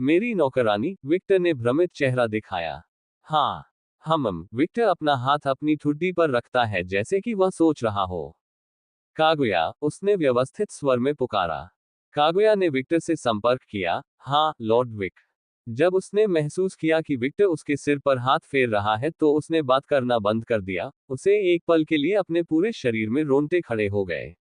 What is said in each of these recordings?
मेरी नौकरानी, विक्टर ने भ्रमित चेहरा दिखाया। हाँ। विक्टर अपना हाथ अपनी ठुड्डी पर रखता है जैसे कि वह सोच रहा हो। कागुया, उसने व्यवस्थित स्वर में पुकारा। कागुया ने विक्टर से संपर्क किया। हाँ, लॉर्ड विक। जब उसने महसूस किया कि विक्टर उसके सिर पर हाथ फेर रहा है तो उसने बात करना बंद कर दिया। उसे एक पल के लिए अपने पूरे शरीर में रोंगटे खड़े हो गए।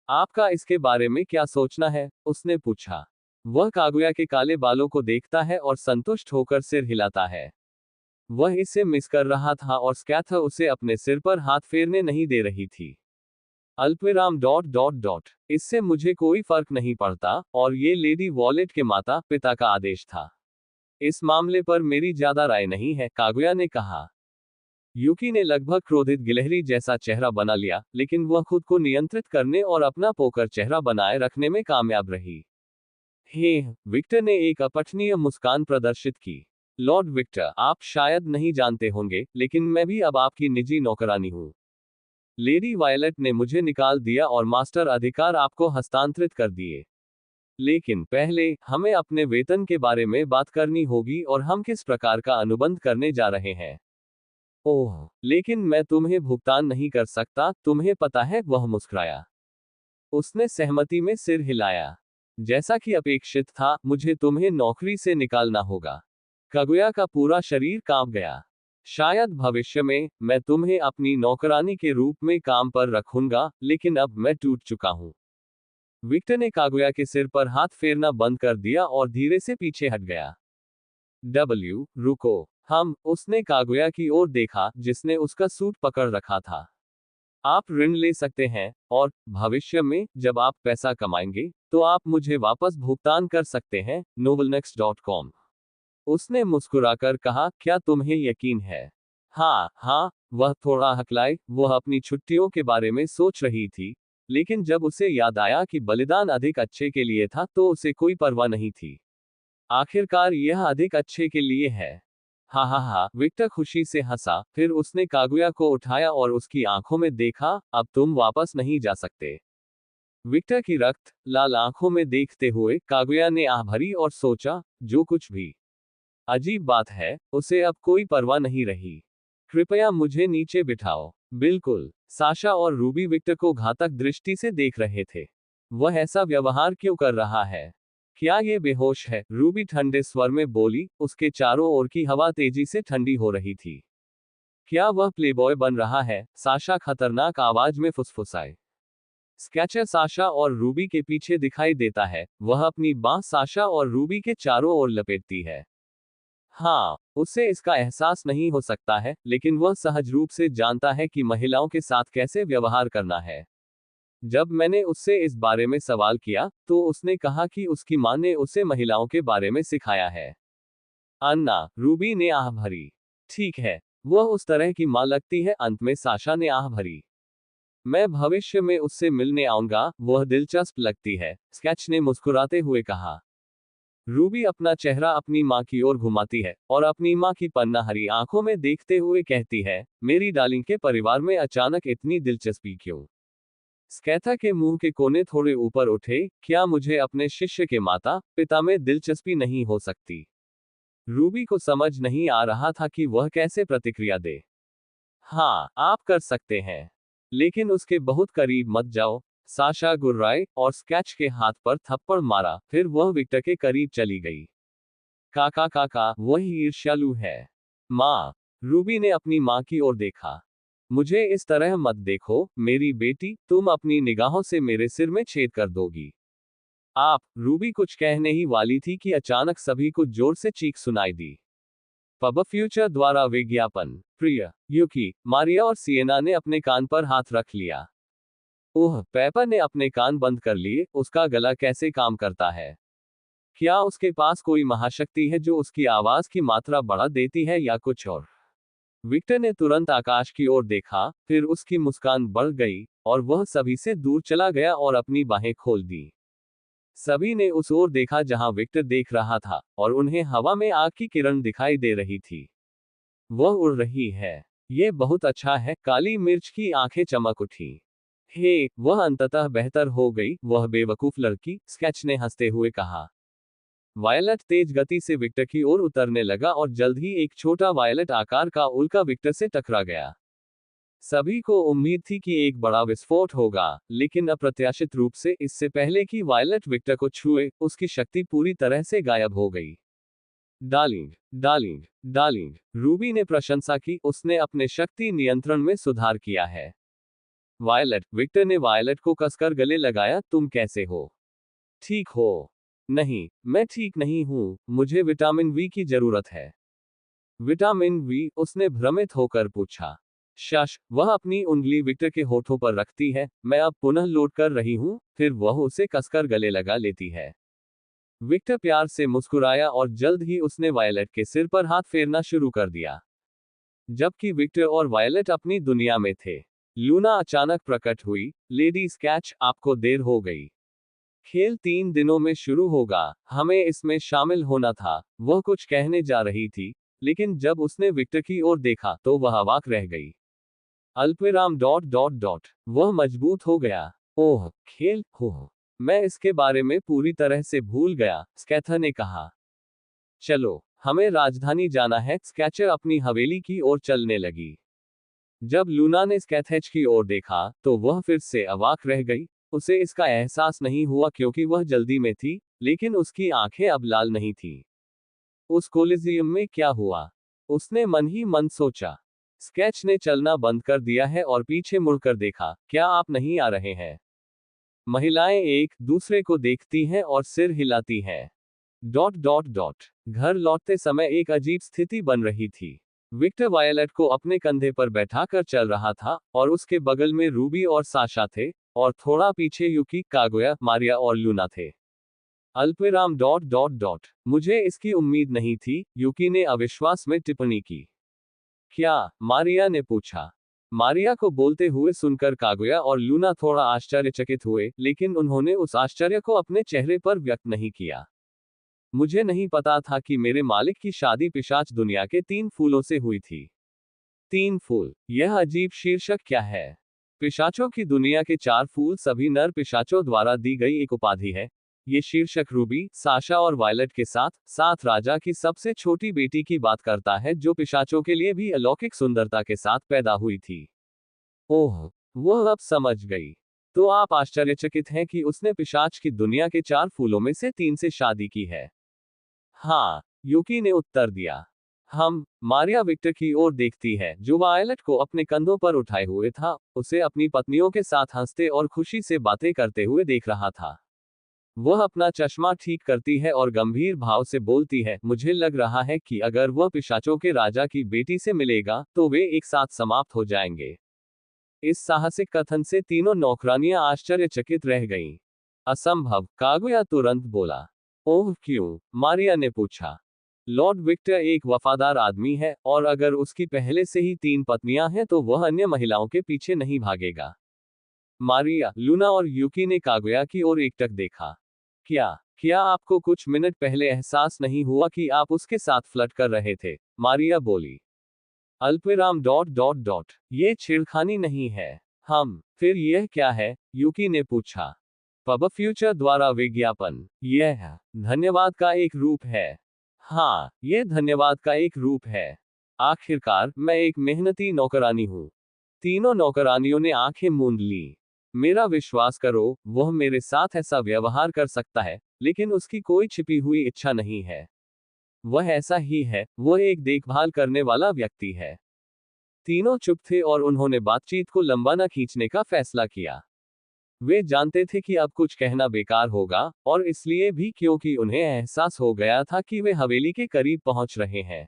आपका इसके बारे में क्या सोचना है? उसने पूछा। वह कागुया के काले बालों को देखता है और संतुष्ट होकर सिर हिलाता है। वह इसे मिस कर रहा था और स्कैथर उसे अपने सिर पर हाथ फेरने नहीं दे रही थी। अल्पविराम डॉट डॉट डॉट। इससे मुझे कोई फर्क नहीं पड़ता, और ये लेडी वॉलेट के माता पिता का आदेश था। इस मामले पर मेरी ज्यादा राय नहीं है, कागुया ने कहा। यूकी ने लगभग क्रोधित गिलहरी जैसा चेहरा बना लिया, लेकिन वह खुद को नियंत्रित करने और अपना पोकर चेहरा बनाए रखने में कामयाब रही। हे, विक्टर ने एक अपठनीय मुस्कान प्रदर्शित की। लॉर्ड विक्टर, आप शायद नहीं जानते होंगे, लेकिन मैं भी अब आपकी निजी नौकरानी हूँ। लेडी वायलेट ने मुझे निकाल दिया और मास्टर अधिकार आपको हस्तांतरित कर दिए। लेकिन पहले, हमें अपने वेतन के बारे में बात करनी होगी और हम किस प्रकार का अनुबंध करने जा रहे हैं। ओह, लेकिन मैं तुम्हें भुगतान नहीं कर सकता, तुम्हें पता है, वह मुस्कुराया। उसने सहमति में सिर हिलाया। जैसा कि अपेक्षित था, मुझे तुम्हें नौकरी से निकालना होगा। कागुया का पूरा शरीर कांप गया। शायद भविष्य में, मैं तुम्हें अपनी नौकरानी के रूप में काम पर रखूंगा, लेकिन अब मैं टूट चुका हूं। विक्टर ने कागुया के सिर पर हाथ फेरना बंद कर दिया और धीरे से पीछे हट गया। रुको। उसने कागुया की ओर देखा, जिसने उसका सूट पकड़ रखा था। आप ऋण ले सकते हैं, और भविष्य में, जब आप पैसा कमाएंगे, तो आप मुझे वापस भुगतान कर सकते हैं। novelnext.com। उसने मुस्कुराकर कहा, क्या तुम्हें यकीन है? हाँ, वह थोड़ा हकलाए, वह अपनी छुट्टियों के बारे में सोच रही थी, लेकिन जब उसे याद आया कि बलिदान अधिक अच्छे के लिए था तो उसे कोई परवाह नहीं थी। आखिरकार यह अधिक अच्छे के लिए है। हा, विक्टर खुशी से हंसा, फिर उसने कागुया को उठाया और उसकी आंखों में देखा। अब तुम वापस नहीं जा सकते। विक्टर की रक्त लाल आंखों में देखते हुए कागुया ने आह भरी और सोचा, जो कुछ भी अजीब बात है, उसे अब कोई परवाह नहीं रही। कृपया मुझे नीचे बिठाओ। बिल्कुल। साशा और रूबी विक्टर को घातक दृष्टि से देख रहे थे। वह ऐसा व्यवहार क्यों कर रहा है? क्या ये बेहोश है? रूबी ठंडे स्वर में बोली, उसके चारों ओर की हवा तेजी से ठंडी हो रही थी। क्या वह प्लेबॉय बन रहा है? साशा खतरनाक आवाज में फुसफुसाए। स्केचर साशा और रूबी के पीछे दिखाई देता है, वह अपनी बांह साशा और रूबी के चारों ओर लपेटती है। हाँ, उसे इसका एहसास नहीं हो सकता है, लेकिन वह सहज रूप से जानता है कि महिलाओं के साथ कैसे व्यवहार करना है। जब मैंने उससे इस बारे में सवाल किया, तो उसने कहा कि उसकी मां ने उसे महिलाओं के बारे में सिखाया है। अन्ना, रूबी ने आह भरी। ठीक है, वह उस तरह की मां लगती है। अंत में साशा ने आह भरी। मैं भविष्य में उससे मिलने आऊंगा, वह दिलचस्प लगती है, स्केच ने मुस्कुराते हुए कहा। रूबी अपना चेहरा अपनी मां की ओर घुमाती है, और अपनी मां की पन्नाहरी आंखों में देखते हुए कहती है, मेरी डार्लिंग के परिवार में अचानक इतनी दिलचस्पी क्यों? स्कैथा के मुंह के कोने थोड़े ऊपर उठे। क्या मुझे अपने शिष्य के माता पिता में दिलचस्पी नहीं हो सकती? रूबी को समझ नहीं आ रहा था कि वह कैसे प्रतिक्रिया दे। हाँ, आप कर सकते हैं, लेकिन उसके बहुत करीब मत जाओ। साशा गुर्राए और स्केच के हाथ पर थप्पड़ मारा, फिर वह विक्टर के करीब चली गई। काका, वह ईर्ष्यालु है। माँ। रूबी ने अपनी माँ की ओर देखा। मुझे इस तरह मत देखो, मेरी बेटी, तुम अपनी निगाहों से मेरे सिर में छेद कर दोगी। रूबी कुछ कहने ही वाली थी कि अचानक सभी को जोर से चीख सुनाई दी। पब फ्यूचर द्वारा विज्ञापन। प्रिय यूकी, मारिया और सिएना ने अपने कान पर हाथ रख लिया। ओह, पेपर ने अपने कान बंद कर लिए। उसका गला कैसे काम करता है? क्या उसके पास कोई महाशक्ति है जो उसकी आवाज की मात्रा बढ़ा देती है, या कुछ और? विक्टर ने तुरंत आकाश की ओर देखा, फिर उसकी मुस्कान बढ़ गई, और वह सभी से दूर चला गया और अपनी बाहें खोल दी। सभी ने उस ओर देखा जहां विक्टर देख रहा था, और उन्हें हवा में आग की किरण दिखाई दे रही थी। वह उड़ रही है। ये बहुत अच्छा है। काली मिर्च की आंखें चमक उठी। हे, वह अंततः बेहतर हो गई, वह बेवकूफ लड़की, स्केच ने हंसते हुए कहा। वायलट तेज गति से विक्टर की ओर उतरने लगा और जल्द ही एक छोटा वायलट आकार का उल्का विक्टर से टकरा गया। सभी को उम्मीद थी कि एक बड़ा विस्फोट होगा, लेकिन अप्रत्याशित रूप से इससे पहले कि वायलट विक्टर को छुए, उसकी शक्ति पूरी तरह से गायब हो गई। डार्लिंग, डार्लिंग, डार्लिंग, रूबी ने प्रशंसा की, उसने अपने शक्ति नियंत्रण में सुधार किया है। वायलट, विक्टर ने वायलट को कसकर गले लगाया, तुम कैसे हो? ठीक हो? नहीं, मैं ठीक नहीं हूं, मुझे विटामिन वी की जरूरत है। Vitamin V? उसने भ्रमित होकर पूछा। शश, वह अपनी उंगली विक्टर के होठों पर रखती है, मैं अब पुनः लोड कर रही हूं, फिर वह उसे कसकर गले लगा लेती है। विक्टर प्यार से मुस्कुराया और जल्द ही उसने वायलट के सिर पर हाथ फेरना शुरू कर दिया। जबकि विक्टर और वायलट अपनी दुनिया में थे, लूना अचानक प्रकट हुई। लेडी स्केच, आपको देर हो गई। खेल 3 दिनों में शुरू होगा, हमें इसमें शामिल होना था, वह कुछ कहने जा रही थी, लेकिन जब उसने विक्टर की ओर देखा तो वह अवाक रह गई। अल्पविराम डॉट डॉट डॉट, वह मजबूत हो गया। ओह, खेल, हो, मैं इसके बारे में पूरी तरह से भूल गया, स्कैथर ने कहा। चलो, हमें राजधानी जाना है। स्केचर अपनी हवेली की ओर चलने लगी। जब लूना ने स्कैथेच की ओर देखा तो वह फिर से अवाक रह गई। उसे इसका एहसास नहीं हुआ क्योंकि वह जल्दी में थी, लेकिन उसकी आंखें अब लाल नहीं थीं। उस कोलिजियम में क्या हुआ? उसने मन ही मन सोचा। स्केच ने चलना बंद कर दिया है और पीछे मुड़कर देखा, क्या आप नहीं आ रहे हैं? महिलाएं एक दूसरे को देखती हैं और सिर हिलाती हैं। डॉट डॉट डॉट, घर लौटते समय एक अजीब स्थिति बन रही थी। विक्टर वायलट को अपने कंधे पर बैठाकर चल रहा था, और उसके बगल में रूबी और साशा थे, और थोड़ा पीछे यूकी, कागुया, मारिया और लूना थे। अल्पविराम डॉट डॉट डॉट, मुझे इसकी उम्मीद नहीं थी, यूकी ने अविश्वास में टिप्पणी की। क्या? मारिया ने पूछा। मारिया को बोलते हुए सुनकर कागुया और लूना थोड़ा आश्चर्यचकित हुए, लेकिन उन्होंने उस आश्चर्य को अपने चेहरे पर व्यक्त नहीं किया। मुझे नहीं पता था कि मेरे मालिक की शादी पिशाच दुनिया के 3 फूलों से हुई थी। 3 फूल, यह अजीब शीर्षक क्या है? पिशाचों की दुनिया के 4 फूल सभी नर पिशाचों द्वारा दी गई एक उपाधि है। ये शीर्षक रूबी, साशा और वायलट के साथ साथ राजा की सबसे छोटी बेटी की बात करता है, जो पिशाचों के लिए भी अलौकिक सुंदरता के साथ पैदा हुई थी। ओह, वह अब समझ गई। तो आप आश्चर्यचकित हैं कि उसने पिशाच की दुनिया के 4 फूलों में से 3 से शादी की है? हाँ, यूकी ने उत्तर दिया। मारिया विक्टर की ओर देखती है, जो वायलट को अपने कंधों पर उठाए हुए था, उसे अपनी पत्नियों के साथ हंसते और खुशी से बातें करते हुए देख रहा था। वह अपना चश्मा ठीक करती है और गंभीर भाव से बोलती है, मुझे लग रहा है कि अगर वह पिशाचों के राजा की बेटी से मिलेगा, तो वे एक साथ समाप्त हो जाएंगे। इस साहसिक कथन से तीनों नौकरानियां आश्चर्यचकित रह गईं। असंभव, कागुया तुरंत बोला। ओह क्यों? मारिया ने पूछा। लॉर्ड विक्टर एक वफादार आदमी है, और अगर उसकी पहले से ही 3 पत्नियां हैं तो वह अन्य महिलाओं के पीछे नहीं भागेगा। मारिया, लूना और यूकी ने कागुया की ओर एकटक देखा। क्या आपको कुछ मिनट पहले एहसास नहीं हुआ कि आप उसके साथ फ्लर्ट कर रहे थे? मारिया बोली। अल्पविराम डॉट डॉट डॉट, ये छेड़खानी नहीं है। फिर यह क्या है? यूकी ने पूछा। पब फ्यूचर द्वारा विज्ञापन, यह धन्यवाद का एक रूप है। हाँ, यह धन्यवाद का एक रूप है। आखिरकार, मैं एक मेहनती नौकरानी हूँ। तीनों नौकरानियों ने आंखें मूंद ली। मेरा विश्वास करो, वह मेरे साथ ऐसा व्यवहार कर सकता है, लेकिन उसकी कोई छिपी हुई इच्छा नहीं है। वह ऐसा ही है, वह एक देखभाल करने वाला व्यक्ति है। तीनों चुप थे और उन्होंने बातचीत को लंबा न खींचने का फैसला किया। वे जानते थे कि अब कुछ कहना बेकार होगा, और इसलिए भी क्योंकि उन्हें एहसास हो गया था कि वे हवेली के करीब पहुंच रहे हैं।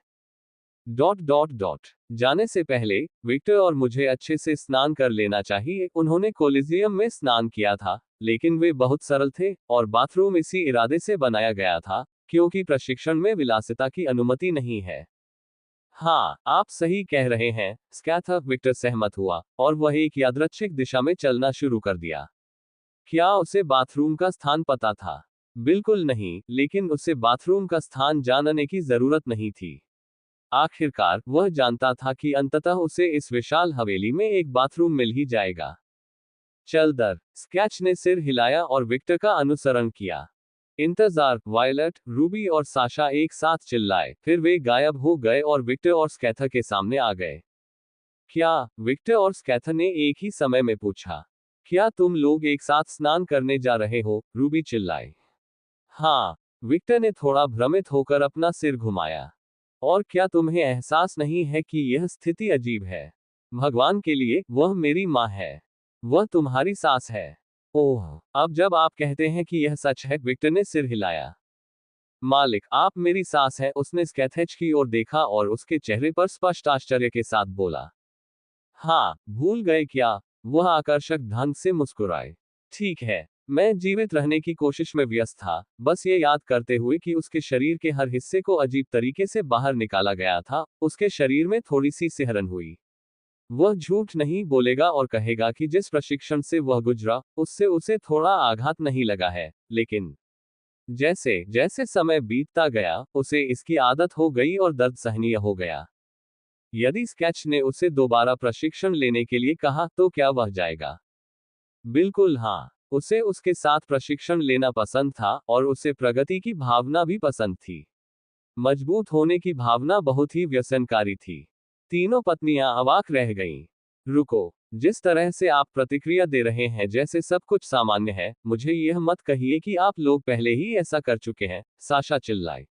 डॉट डॉट डॉट, जाने से पहले विक्टर और मुझे अच्छे से स्नान कर लेना चाहिए। उन्होंने कोलिजियम में स्नान किया था, लेकिन वे बहुत सरल थे, और बाथरूम इसी इरादे से बनाया गया था, क्योंकि प्रशिक्षण में विलासिता की अनुमति नहीं है। हाँ, आप सही कह रहे हैं, स्कैथर, विक्टर सहमत हुआ, और वह एक यादृच्छिक दिशा में चलना शुरू कर दिया। क्या उसे बाथरूम का स्थान पता था? बिल्कुल नहीं, लेकिन उसे बाथरूम का स्थान जानने की जरूरत नहीं थी। आखिरकार, वह जानता था कि अंततः उसे इस विशाल हवेली में एक बाथरूम मिल ही जाएगा। चल दर, स्केच ने सिर हिलाया और विक्टर का अनुसरण किया। इंतजार, वायलट, रूबी और साशा एक साथ चिल्लाए, फिर वे गायब हो गए और विक्टर और स्कैथर के सामने आ गए। क्या? विक्टर और स्कैथर ने एक ही समय में पूछा। क्या तुम लोग एक साथ स्नान करने जा रहे हो? रूबी चिल्लाई। हाँ। विक्टर ने थोड़ा भ्रमित होकर अपना सिर घुमाया। और क्या तुम्हें एहसास नहीं है कि यह स्थिति अजीब है? भगवान के लिए, वह मेरी माँ है। वह तुम्हारी सास है। ओह, अब जब आप कहते हैं कि यह सच है, विक्टर ने सिर हिलाया। मालिक, आप मेरी सास है, उसने स्कैथेज की ओर देखा और उसके चेहरे पर स्पष्ट आश्चर्य के साथ बोला। हाँ, भूल गए क्या? वह आकर्षक ढंग से मुस्कुराए। ठीक है, मैं जीवित रहने की कोशिश में व्यस्त था, बस ये याद करते हुए कि उसके शरीर के हर हिस्से को अजीब तरीके से बाहर निकाला गया था, उसके शरीर में थोड़ी सी सिहरन हुई। वह झूठ नहीं बोलेगा और कहेगा कि जिस प्रशिक्षण से वह गुजरा, उससे उसे थोड़ा आघात नहीं लगा है, लेकिन जैसे जैसे समय बीतता गया, उसे इसकी आदत हो गई और दर्द सहनीय हो गया। यदि स्केच ने उसे दोबारा प्रशिक्षण लेने के लिए कहा, तो क्या वह जाएगा? बिल्कुल हाँ। उसे उसके साथ प्रशिक्षण लेना पसंद था और उसे प्रगति की भावना भी पसंद थी। मजबूत होने की भावना बहुत ही व्यसनकारी थी। तीनों पत्नियां अवाक रह गईं। रुको, जिस तरह से आप प्रतिक्रिया दे रहे हैं जैसे सब कुछ सामान्य है, मुझे यह मत कहिए कि आप लोग पहले ही ऐसा कर चुके हैं, साशा चिल्लाई।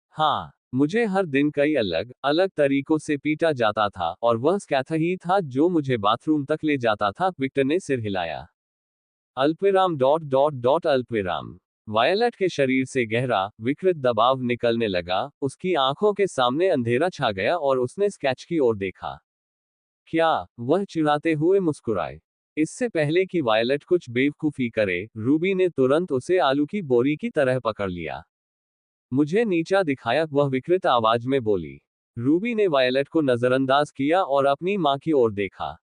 हाँ, मुझे हर दिन कई अलग अलग तरीकों से पीटा जाता था और वह स्कैथर ही था जो मुझे बाथरूम तक ले जाता था, विक्टर ने सिर हिलाया। अल्पविराम डॉट डॉट डॉट अल्पविराम। वायलट के शरीर से गहरा, विकृत दबाव निकलने लगा, उसकी आंखों के सामने अंधेरा छा गया और उसने स्केच की ओर देखा। क्या? वह चिढ़ाते हुए मुस्कुराए। इससे पहले कि वायलट कुछ बेवकूफी करे, रूबी ने तुरंत उसे आलू की बोरी की तरह पकड़ लिया। मुझे नीचा दिखाया, वह विकृत आवाज में बोली। रूबी ने वायलट को नजरअंदाज किया और अपनी मां की ओर देखा।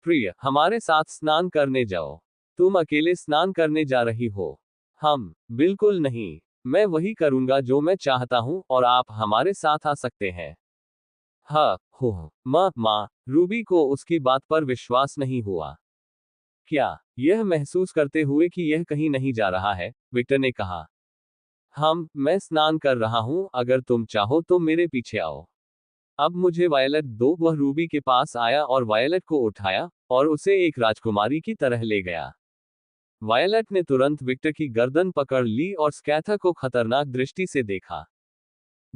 प्रिय, हमारे साथ स्नान करने जाओ। तुम अकेले स्नान करने जा रही हो? हम बिल्कुल नहीं। मैं वही करूंगा जो मैं चाहता हूं और आप हमारे साथ आ सकते हैं। हाँ, हो, माँ, रूबी को उसकी बात पर विश्वास नहीं हुआ। क्या? यह महसूस करते हुए कि यह कहीं नहीं जा रहा है, विक्टर ने कहा। मैं स्नान कर रहा हूं, अगर तुम चाहो तो मेरे पीछे आओ। अब मुझे वायलट दो, वह रूबी के पास आया और वायलट को उठाया और उसे एक राजकुमारी की तरह ले गया। वायलट ने तुरंत विक्टर की गर्दन पकड़ ली और स्कैथर को खतरनाक दृष्टि से देखा।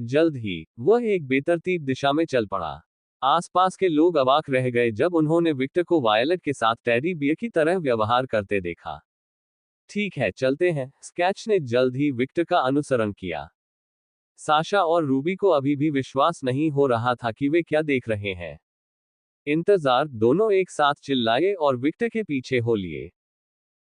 जल्द ही, वह एक बेतरतीब दिशा में चल पड़ा। आसपास के लोग अवाक रह गए जब उन्होंने विक्टर को वायलट के साथ टेडी बियर की तरह व्यवहार करते देखा। ठीक है, चलते हैं, स्केच ने जल्द ही विक्टर का अनुसरण किया। साशा और रूबी को अभी भी विश्वास नहीं हो रहा था कि वे क्या देख रहे हैं। इंतजार, दोनों एक साथ चिल्लाए और विक्टर के पीछे हो लिए।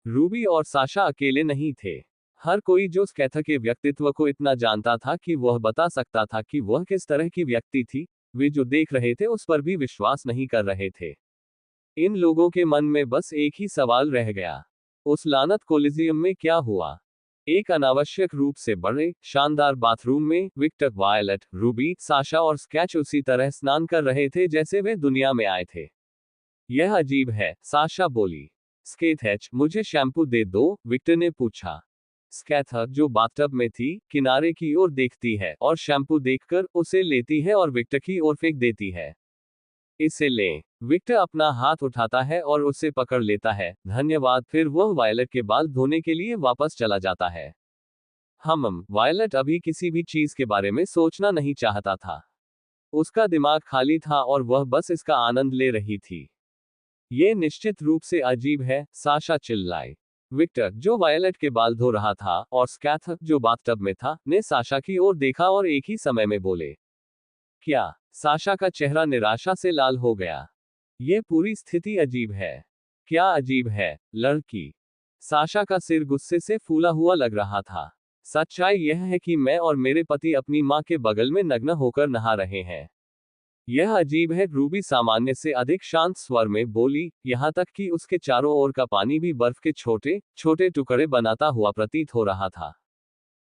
रूबी और साशा अकेले नहीं थे। हर कोई जो स्कैथर के व्यक्तित्व को इतना जानता था कि वह बता सकता था कि वह किस तरह की व्यक्ति थी, वे जो देख रहे थे उस पर भी विश्वास नहीं कर रहे थे। इन लोगों के मन में बस एक ही सवाल रह गया। उस लानत कोलिजियम में क्या हुआ? एक अनावश्यक रूप से बड़े, शानदार बाथरूम में विक्टर, वायलट, रूबी, साशा और स्केच उसी तरह स्नान कर रहे थे जैसे वे दुनिया में आए थे। यह अजीब है, साशा बोली। स्केथेच, मुझे शैम्पू दे दो, विक्टर ने पूछा। स्कैथर, जो बाथटब में थी, किनारे की ओर देखती है और शैम्पू देखकर उसे लेती है और विक्टर की ओर फेंक देती है। इसे लें। विक्टर अपना हाथ उठाता है और उसे पकड़ लेता है, धन्यवाद, फिर वह वायलट के बाल धोने के लिए वापस चला जाता है। वायलट अभी किसी भी चीज के बारे में सोचना नहीं चाहता था। उसका दिमाग खाली था और वह बस इसका आनंद ले रही थी। ये निश्चित रूप से अजीब है, साशा चिल्लाई। विक्टर, जो वायलट के बाल धो रहा था, और स्कैथर, जो बाथटब में था, ने साशा की ओर देखा और एक ही समय में बोले। क्या? साशा का चेहरा निराशा से लाल हो गया। ये पूरी स्थिति अजीब है। क्या अजीब है, लड़की? साशा का सिर गुस्से से फूला हुआ लग रहा था। सच्चाई यह है कि मैं और मेरे पति अपनी मां के बगल में नग्न होकर नहा रहे हैं। यह अजीब है, रूबी सामान्य से अधिक शांत स्वर में बोली, यहां तक कि उसके चारों ओर का पानी भी बर्फ के छोटे छोटे टुकड़े बनाता हुआ प्रतीत हो रहा था।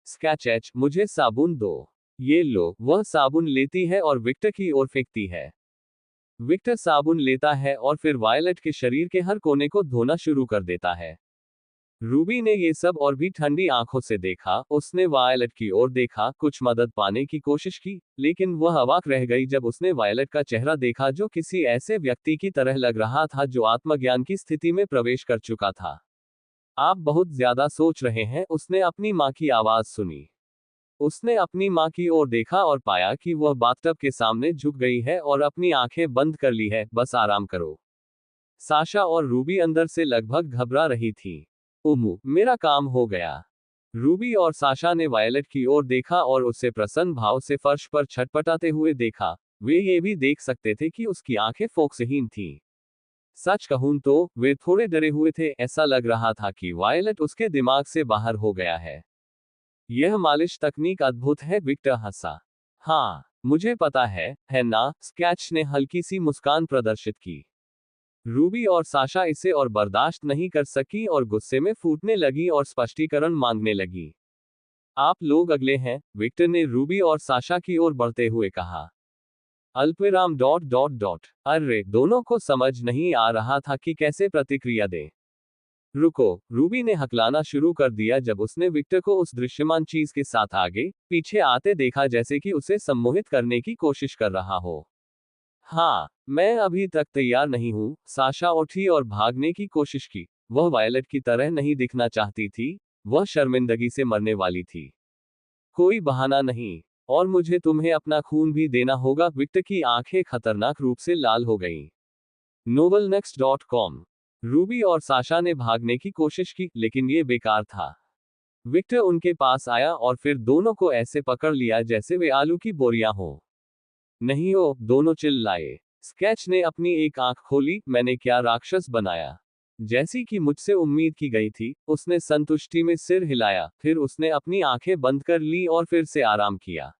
स्कैचेच, मुझे साबुन दो। ये लो, वह साबुन लेती है और विक्टर की ओर फेंकती है। विक्टर साबुन लेता है और फिर वायलट के शरीर के हर कोने को धोना शुरू कर देता है। रूबी ने ये सब और भी ठंडी आंखों से देखा। उसने वायलट की ओर देखा, कुछ मदद पाने की कोशिश की, लेकिन वह अवाक रह गई जब उसने वायलट का चेहरा देखा जो किसी ऐसे व्यक्ति की तरह लग रहा था जो आत्मज्ञान की स्थिति में प्रवेश कर चुका था। आप बहुत ज्यादा सोच रहे हैं, उसने अपनी माँ की आवाज सुनी। उसने अपनी माँ की ओर देखा और पाया कि वह बाथटब के सामने झुक गई है और अपनी आंखें बंद कर ली है। बस आराम करो। साशा और रूबी अंदर से लगभग घबरा रही थी। उम्मू, मेरा काम हो गया। रूबी और साशा ने वायलट की ओर देखा और उसे प्रसन्न भाव से फर्श पर छटपटाते हुए देखा। वे ये भी देख सकते थे कि उसकी आंखें फोकसहीन थीं। सच कहूं तो वे थोड़े डरे हुए थे। ऐसा लग रहा था कि वायलट उसके दिमाग से बाहर हो गया है। यह मालिश तकनीक अद्भुत है, विक्टर हंसा। हाँ, मुझे पता है ना? स्केच ने हल्की सी मुस्कान प्रदर्शित की। रूबी और साशा इसे और बर्दाश्त नहीं कर सकी और गुस्से में फूटने लगी और स्पष्टीकरण मांगने लगी। आप लोग अगले हैं, विक्टर ने रूबी और साशा की ओर बढ़ते हुए कहा। अल्पविराम डॉट डॉट डॉट। अरे, दोनों को समझ नहीं आ रहा था कि कैसे प्रतिक्रिया दें। रुको, रूबी ने हकलाना शुरू कर दिया जब उसने विक्टर को उस दृश्यमान चीज के साथ आगे पीछे आते देखा जैसे कि उसे सम्मोहित करने की कोशिश कर रहा हो। हाँ, मैं अभी तक तैयार नहीं हूँ। साशा उठी और भागने की कोशिश की। वह वायलट की तरह नहीं दिखना चाहती थी। वह शर्मिंदगी से मरने वाली थी। कोई बहाना नहीं। और मुझे तुम्हें अपना खून भी देना होगा। विक्टर की आंखें खतरनाक रूप से लाल हो गईं। novelnext.com। रूबी और साशा ने भागने की कोशिश की, लेकिन ये बेकार था। विक्टर उनके पास आया और फिर दोनों को ऐसे पकड़ लिया जैसे वे आलू की बोरियां हों। नहीं हो, दोनों चिल्लाए। स्केच ने अपनी एक आंख खोली। मैंने क्या राक्षस बनाया? जैसी कि मुझसे उम्मीद की गई थी, उसने संतुष्टि में सिर हिलाया, फिर उसने अपनी आंखें बंद कर ली और फिर से आराम किया।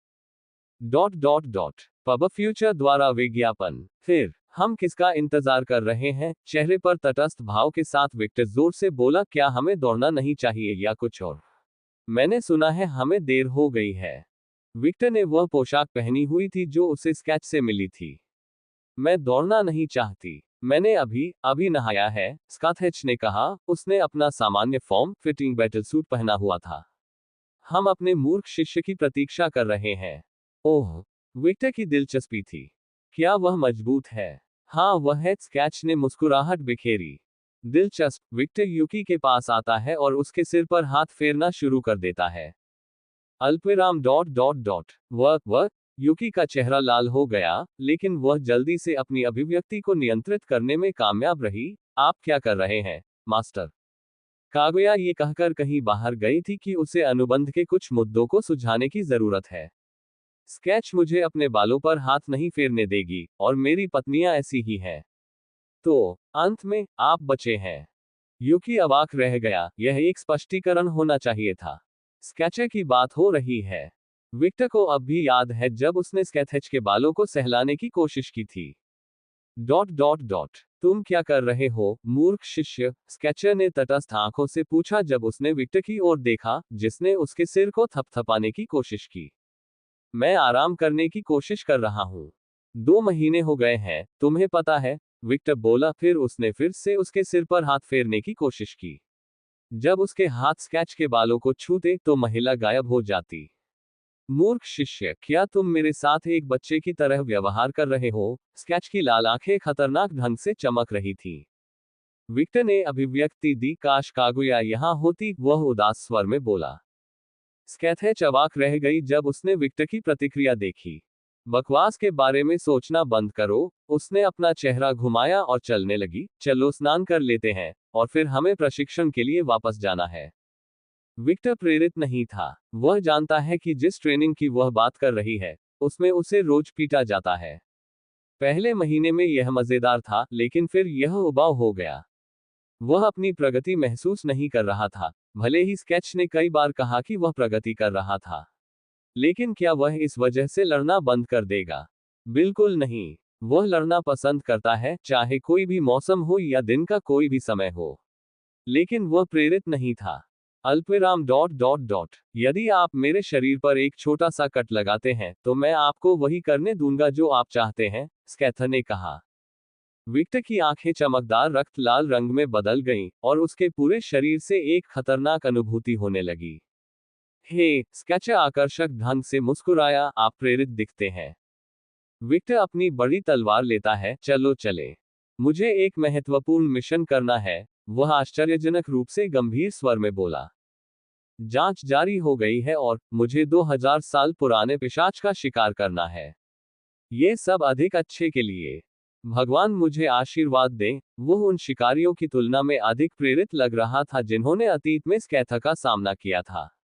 Dot dot dot. Pub future द्वारा विज्ञापन। फिर हम किसका इंतजार कर रहे हैं? चेहरे पर तटस्थ भाव के साथ विक्टर जोर से बोला, क्या हमें दौड़ना नहीं चाहिए या कुछ और? मैंने सुना है हमें देर हो गई है। विक्टर ने वह पोशाक पहनी हुई थी जो उसे स्केच से मिली थी। मैं दौड़ना नहीं चाहती। मैंने अभी अभी नहाया है, स्कॉथेच ने कहा। उसने अपना सामान्य फॉर्म फिटिंग बैटल सूट पहना हुआ था। हम अपने मूर्ख शिष्य की प्रतीक्षा कर रहे हैं। ओह, विक्टर की दिलचस्पी थी। क्या वह मजबूत है? हाँ, वह है, स्केच ने मुस्कुराहट बिखेरी। दिलचस्प। विक्टर यूकी के पास आता है और उसके सिर पर हाथ फेरना शुरू कर देता है। अल्पविराम डॉट डॉट डॉट। वह यूकी का चेहरा लाल हो गया, लेकिन वह जल्दी से अपनी अभिव्यक्ति को नियंत्रित करने में कामयाब रही। आप क्या कर रहे हैं, मास्टर? कागुया ये कहकर कहीं बाहर गई थी कि उसे अनुबंध के कुछ मुद्दों को सुलझाने की जरूरत है। स्केच मुझे अपने बालों पर हाथ नहीं फेरने देगी, और मेरी पत्नियां ऐसी ही हैं। तो अंत में आप बचे हैं। यूकी अवाक रह गया। यह एक स्पष्टीकरण होना चाहिए था। स्केचर की बात हो रही है। विक्टर को अब भी याद है जब उसने स्केथेच के बालों को सहलाने की कोशिश की थी। Dot dot dot. तुम क्या कर रहे हो, मूर्ख शिष्य? स्केचर ने तटस्थ आंखों से पूछा जब उसने विक्टर की ओर देखा, जिसने उसके सिर को थपथपाने की कोशिश की। मैं आराम करने की कोशिश कर रहा हूँ। 2 महीने हो गए हैं, तुम्हें पता है, विक्टर बोला। फिर उसने फिर से उसके सिर पर हाथ फेरने की कोशिश की। जब उसके हाथ स्केच के बालों को छूते तो महिला गायब हो जाती। मूर्ख शिष्य, क्या तुम मेरे साथ एक बच्चे की तरह व्यवहार कर रहे हो? स्केच की लाल आंखें खतरनाक ढंग से चमक रही थी। विक्टर ने अभिव्यक्ति दी, काश कागुया यहां होती, वह उदास स्वर में बोला। स्केथेच अवाक रह गई जब उसने विक्टर की प्रतिक्रिया देखी। बकवास के बारे में सोचना बंद करो। उसने अपना चेहरा घुमाया और चलने लगी। चलो स्नान कर लेते हैं, और फिर हमें प्रशिक्षण के लिए वापस जाना है। विक्टर प्रेरित नहीं था। वह जानता है कि जिस ट्रेनिंग की वह बात कर रही है, उसमें उसे रोज पीटा जाता है। पहले महीने में यह मजेदार था, लेकिन फिर यह उबाऊ हो गया। वह अपनी प्रगति महसूस नहीं कर रहा था। भले ही स्केच ने कई बार कहा कि वह प्रगति कर रहा था, लेकिन क्या वह इस वजह से लड़ना बंद कर देगा? बिल्कुल नहीं। वह लड़ना पसंद करता है, चाहे कोई भी मौसम हो या दिन का कोई भी समय हो। लेकिन वह प्रेरित नहीं था। अल्पविराम डॉट डॉट डॉट। यदि आप मेरे शरीर पर एक छोटा सा कट लगाते हैं, तो मैं आपको वही करने दूंगा जो आप चाहते हैं, स्कैथर ने कहा। विक्टर की आंखें चमकदार रक्त लाल रंग में बदल गईं और उसके पूरे शरीर से एक खतरनाक अनुभूति होने लगी। हे, स्केचर आकर्षक ढंग से मुस्कुराया, आप प्रेरित दिखते हैं। विक्टर अपनी बड़ी तलवार लेता है, चलो चले। मुझे एक महत्वपूर्ण मिशन करना है, वह आश्चर्यजनक रूप से गंभीर स्वर में बोला। जांच जारी हो गई है और मुझे 2000 साल पुराने पिशाच का शिकार करना है। ये सब अधिक अच्छे के लिए। भगवान मुझे आशीर्वाद दें, वो उन शिकारियों की तुलना में अधिक प्रेरित लग रहा था जिन्होंने अतीत में स्कैथ का सामना किया था।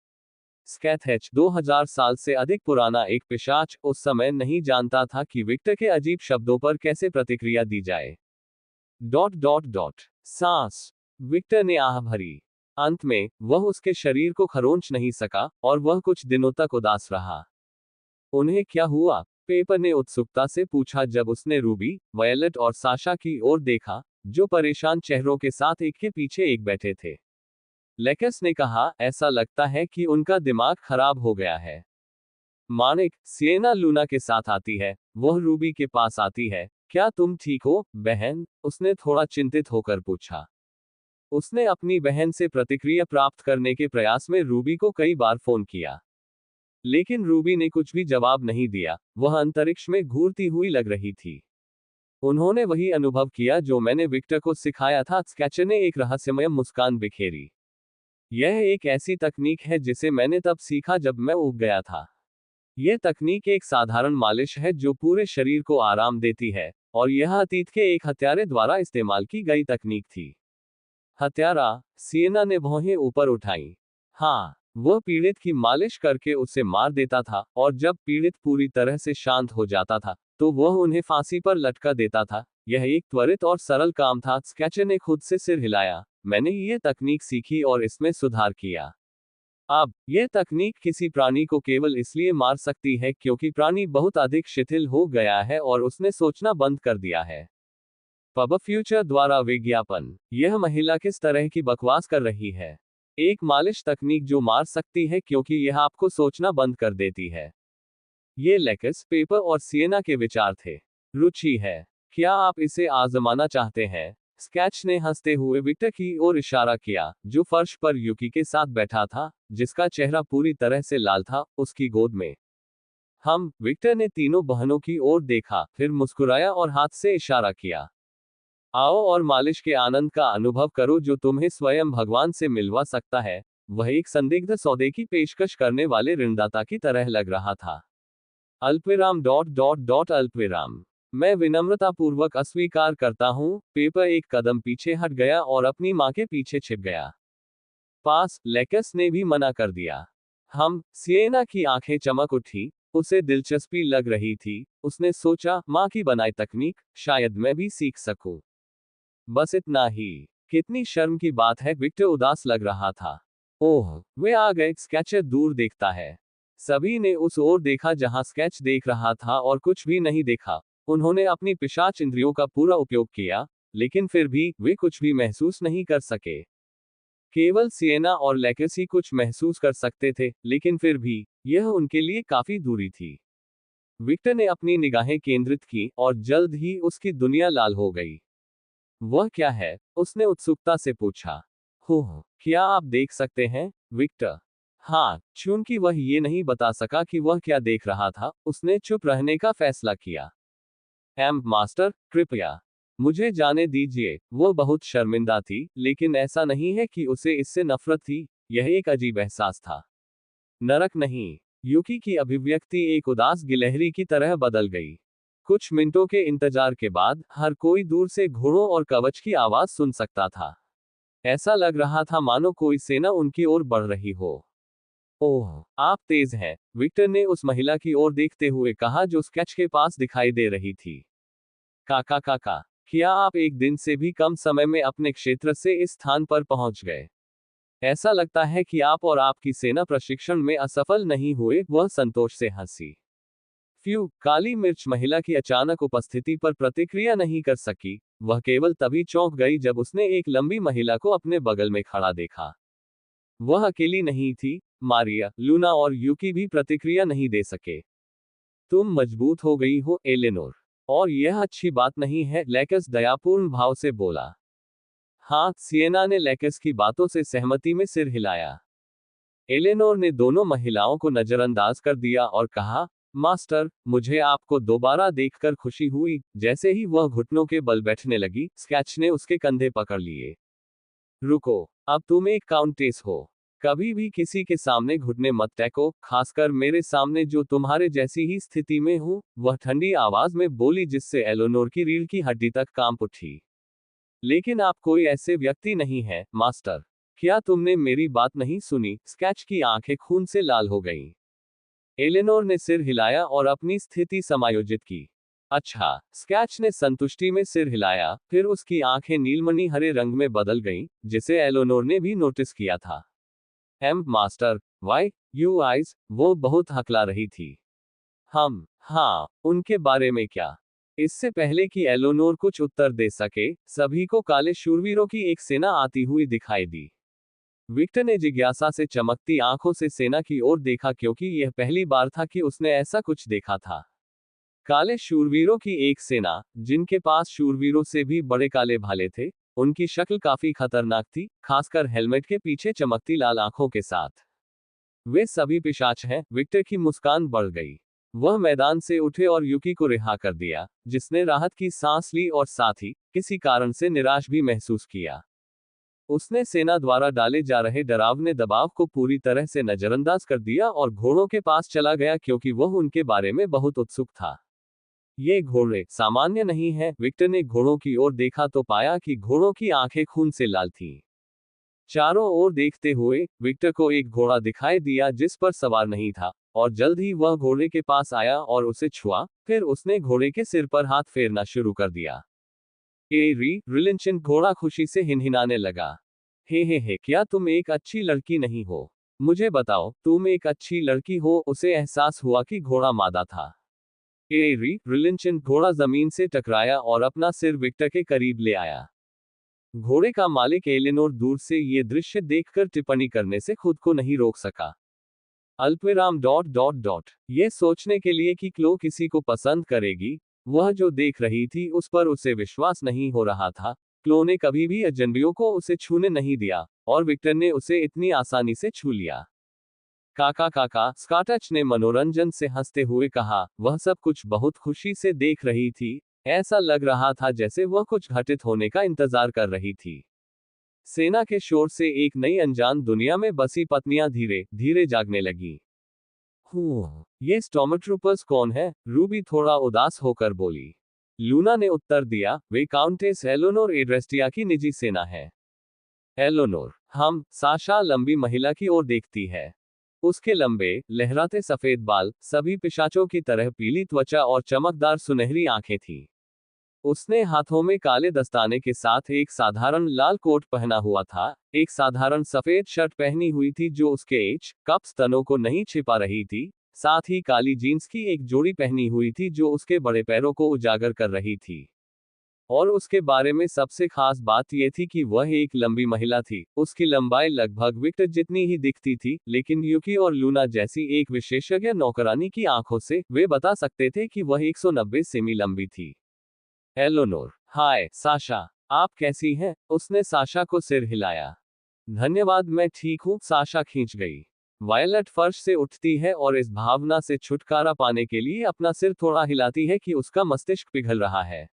स्कैथ 2000 साल से अधिक पुराना एक पिशाच उस समय नहीं जानता था कि विक्टर के अजीब शब्दों पर कैसे प्रतिक्रिया दी जाए। सांस। विक्टर ने आह भरी। अंत में वह उसके शरीर को खरोंच नहीं सका और वह कुछ दिनों तक उदास रहा। उन्हें क्या हुआ? पेपर ने उत्सुकता से पूछा जब उसने रूबी, वायलेट और साशा की ओर देखा, जो परेशान चेहरों के साथ एक के पीछे एक बैठे थे। लेकस ने कहा, ऐसा लगता है कि उनका दिमाग खराब हो गया है। मानिक, सिएना लूना के साथ आती है, वह रूबी के पास आती है। क्या तुम ठीक हो, बहन? उसने थोड़ा चिंतित होकर पूछा। उसने अपनी बहन से प्रतिक्रिया प्राप्त करने के प्रयास में रूबी को कई बार फोन किया, लेकिन रूबी ने कुछ भी जवाब नहीं दिया, वह अंतरिक्ष में घूरती हुई लग रही थी। उन्होंने वही अनुभव किया जो मैंने विक्टर को सिखाया था, स्केचर ने एक रहस्यमय मुस्कान बिखेरी। यह एक ऐसी तकनीक है जिसे मैंने तब सीखा जब मैं ऊब गया था। यह तकनीक एक साधारण मालिश है जो पूरे शरीर को आराम देती है, और यह अतीत के एक हत्यारे द्वारा इस्तेमाल की गई तकनीक थी। हत्यारा? सिएना ने भौहें ऊपर उठाई। हाँ, वह पीड़ित की मालिश करके उसे मार देता था, और जब पीड़ित पूरी तरह से शांत हो जाता था, तो वह उन्हें फांसी पर लटका देता था। यह एक त्वरित और सरल काम था। स्केचर ने खुद से सिर हिलाया। मैंने यह तकनीक सीखी और इसमें सुधार किया। अब, यह तकनीक किसी प्राणी को केवल इसलिए मार सकती है क्योंकि प्राणी बहुत अधिक शिथिल हो गया है और उसने सोचना बंद कर दिया है। पब फ्यूचर द्वारा विज्ञापन। यह महिला किस तरह की बकवास कर रही है? एक मालिश तकनीक जो मार सकती है क्योंकि यह आपको सोचना बंद कर देती है। ये लेकस, पेपर और सिएना के विचार थे। रुचि है। क्या आप इसे आजमाना चाहते हैं? स्केच ने हंसते हुए विक्टर की ओर इशारा किया, जो फर्श पर यूकी के साथ बैठा था, जिसका चेहरा पूरी तरह से लाल था, उसकी गोद में। विक्टर ने तीनों बहनों की ओर देखा, फिर मुस्कुराया और हाथ से इशारा किया। आओ और मालिश के आनंद का अनुभव करो जो तुम्हें स्वयं भगवान से मिलवा सकता है। वह एक संदिग्ध सौदे की पेशकश करने वाले ऋणदाता की तरह लग रहा था। अल्पविराम। मैं विनम्रतापूर्वक अस्वीकार करता हूँ। पेपर एक कदम पीछे हट गया और अपनी माँ के पीछे छिप गया। पास, लेकस ने भी मना कर दिया। सिएना की आंखें चमक उठी, उसे दिलचस्पी लग रही थी। उसने सोचा, माँ की बनाई तकनीक, शायद मैं भी सीख सकूं। बस इतना ही। कितनी शर्म की बात है, विक्टर उदास लग रहा था। ओह, वे आ गए। स्केचर दूर देखता है। सभी ने उस ओर देखा जहां स्केच देख रहा था और कुछ भी नहीं देखा। उन्होंने अपनी पिशाच इंद्रियों का पूरा उपयोग किया, लेकिन फिर भी वे कुछ भी महसूस नहीं कर सके। केवल सिएना और लेकेसी कुछ महसूस कर सकते थे, लेकिन फिर भी यह उनके लिए काफी दूरी थी। विक्टर ने अपनी निगाहें केंद्रित की और जल्द ही उसकी दुनिया लाल हो गई। वह क्या है? उसने उत्सुकता से पूछा। क्या आप देख सकते हैं, विक्टर? हाँ, चूंकि वह ये नहीं बता सका कि वह क्या देख रहा था, उसने चुप रहने का फैसला किया। मास्टर, कृपया मुझे जाने दीजिए। वह बहुत शर्मिंदा थी, लेकिन ऐसा नहीं है कि उसे इससे नफरत थी। यह एक अजीब एहसास था। नरक नहीं। यूकी की अभिव्यक्ति एक उदास गिलहरी की तरह बदल गई। कुछ मिनटों के इंतजार के बाद, हर कोई दूर से घोड़ों और कवच की आवाज सुन सकता था। ऐसा लग रहा था मानो कोई सेना उनकी ओर बढ़ रही हो। ओह, आप तेज हैं, विक्टर ने उस महिला की ओर देखते हुए कहा जो स्केच के पास दिखाई दे रही थी। काका, क्या आप एक दिन से भी कम समय में अपने क्षेत्र से इस स्थान पर पहुंच गए? ऐसा लगता है कि आप और आपकी सेना प्रशिक्षण में असफल नहीं हुए। वह संतोष से हंसी। काली मिर्च महिला की अचानक उपस्थिति पर प्रतिक्रिया नहीं कर सकी। वह केवल तभी चौंक गई जब उसने एक लंबी महिला को अपने बगल में खड़ा देखा। वह अकेली नहीं थी। मारिया, लूना और यूकी भी प्रतिक्रिया नहीं दे सके। तुम मजबूत हो गई हो, एलेनोर। और यह अच्छी बात नहीं है, लेकस दयापूर्ण भाव से बोला। हाँ, सिएना ने लेकस की बातों से सहमति में सिर हिलाया। एलेनोर ने दोनों महिलाओं को नजरअंदाज कर दिया और कहा, मास्टर, मुझे आपको दोबारा देखकर खुशी हुई। जैसे ही वह घुटनों के बल बैठने लगी, स्केच ने उसके कंधे पकड़ लिए। रुको, अब तुम एक काउंटेस हो। कभी भी किसी के सामने घुटने मत टेको, खासकर मेरे सामने जो तुम्हारे जैसी ही स्थिति में हूं, वह ठंडी आवाज में बोली, जिससे एलेनोर की रीढ़ की हड्डी तक कांप उठी। लेकिन आप कोई ऐसे व्यक्ति नहीं है, मास्टर। क्या तुमने मेरी बात नहीं सुनी? स्केच की आंखें खून से लाल हो गईं। एलेनोर ने सिर हिलाया और अपनी स्थिति समायोजित की। अच्छा, स्केच ने संतुष्टि में सिर हिलाया, फिर उसकी आंखें नीलमणि हरे रंग में बदल गईं, जिसे एलेनोर ने भी नोटिस किया था। मास्टर, वाई यू आइज, वो बहुत हकला रही थी। हाँ, उनके बारे में क्या? इससे पहले कि एलेनोर कुछ उत्तर दे सके, सभी को काले शूरवीरों की एक सेना आती हुई दिखाई दी। विक्टर ने जिज्ञासा से चमकती आंखों से सेना की ओर देखा, क्योंकि यह पहली बार था कि उसने ऐसा कुछ देखा था। काले शूरवीरों की एक सेना, जिनके पास शूरवीरों से भी बड़े काले भाले थे। उनकी शक्ल काफी खतरनाक थी, खासकर हेलमेट के पीछे चमकती लाल आंखों के साथ। वे सभी पिशाच हैं। विक्टर की मुस्कान बढ़ गई। वह मैदान से उठे और युकी को रिहा कर दिया, जिसने राहत की सांस ली और साथ ही किसी कारण से निराश भी महसूस किया। उसने सेना द्वारा डाले जा रहे डरावने दबाव को पूरी तरह से नजरअंदाज कर दिया और घोड़ों के पास चला गया, क्योंकि वह उनके बारे में बहुत उत्सुक था। ये घोड़े सामान्य नहीं है। विक्टर ने घोड़ों की ओर देखा तो पाया कि घोड़ों की आंखें खून से लाल थीं। चारों ओर देखते हुए विक्टर को एक घोड़ा दिखाई दिया जिस पर सवार नहीं था, और जल्द ही वह घोड़े के पास आया और उसे छुआ। फिर उसने घोड़े के सिर पर हाथ फेरना शुरू कर दिया। रिलिंचन घोड़ा खुशी से हिनहिनाने लगा। हे, क्या तुम एक अच्छी लड़की नहीं हो? मुझे बताओ, तुम एक अच्छी लड़की हो। उसे एहसास हुआ कि घोड़ा मादा था। रिलिंचन घोड़ा जमीन से टकराया और अपना सिर विक्टर के करीब ले आया। घोड़े का मालिक एलेनोर दूर से ये दृश्य देखकर टिप्पणी करने से खुद को नहीं रोक सका। अल्पविराम ये सोचने के लिए कि क्लो किसी को पसंद करेगी, वह जो देख रही थी उस पर उसे विश्वास नहीं हो रहा था। क्लो ने कभी भी अजनबियों को उसे छूने नहीं दिया, और विक्टर ने उसे इतनी आसानी से छू लिया। काका, स्कॉटच ने मनोरंजन से हंसते हुए कहा। वह सब कुछ बहुत खुशी से देख रही थी। ऐसा लग रहा था जैसे वह कुछ घटित होने का इंतजार कर रही थी। सेना के शोर से एक नई अनजान दुनिया में बसी पत्नियां धीरे धीरे जागने लगी। ये स्टॉर्मट्रूपर्स कौन है? रूबी थोड़ा उदास होकर बोली। लूना ने उत्तर दिया, वे काउंटेस एलेनोर एड्रेस्टिया की निजी सेना है। एलेनोर, साशा लंबी महिला की ओर देखती है। उसके लंबे, लहराते सफेद बाल, सभी पिशाचों की तरह पीली त्वचा और चमकदार सुनहरी आंखें थीं। उसने हाथों में काले दस्ताने के साथ एक साधारण लाल कोट पहना हुआ था। एक साधारण सफेद शर्ट पहनी हुई थी जो उसके कप स्तनों को नहीं छिपा रही थी। साथ ही काली जीन्स की एक जोड़ी पहनी हुई थी जो उसके बड़े पैरों को उजागर कर रही थी। और उसके बारे में सबसे खास बात यह थी कि वह एक लंबी महिला थी। उसकी लंबाई लगभग विक्टर जितनी ही दिखती थी, लेकिन यूकी और लूना जैसी एक विशेषज्ञ नौकरानी की आंखों से वे बता सकते थे कि वह 190 सेमी लंबी थी। एलेनोर, हाय साशा, आप कैसी हैं? उसने साशा को सिर हिलाया। धन्यवाद, मैं ठीक हूँ। साशा खींच गई। वायलट फर्श से उठती है और इस भावना से छुटकारा पाने के लिए अपना सिर थोड़ा हिलाती है कि उसका मस्तिष्क पिघल रहा है।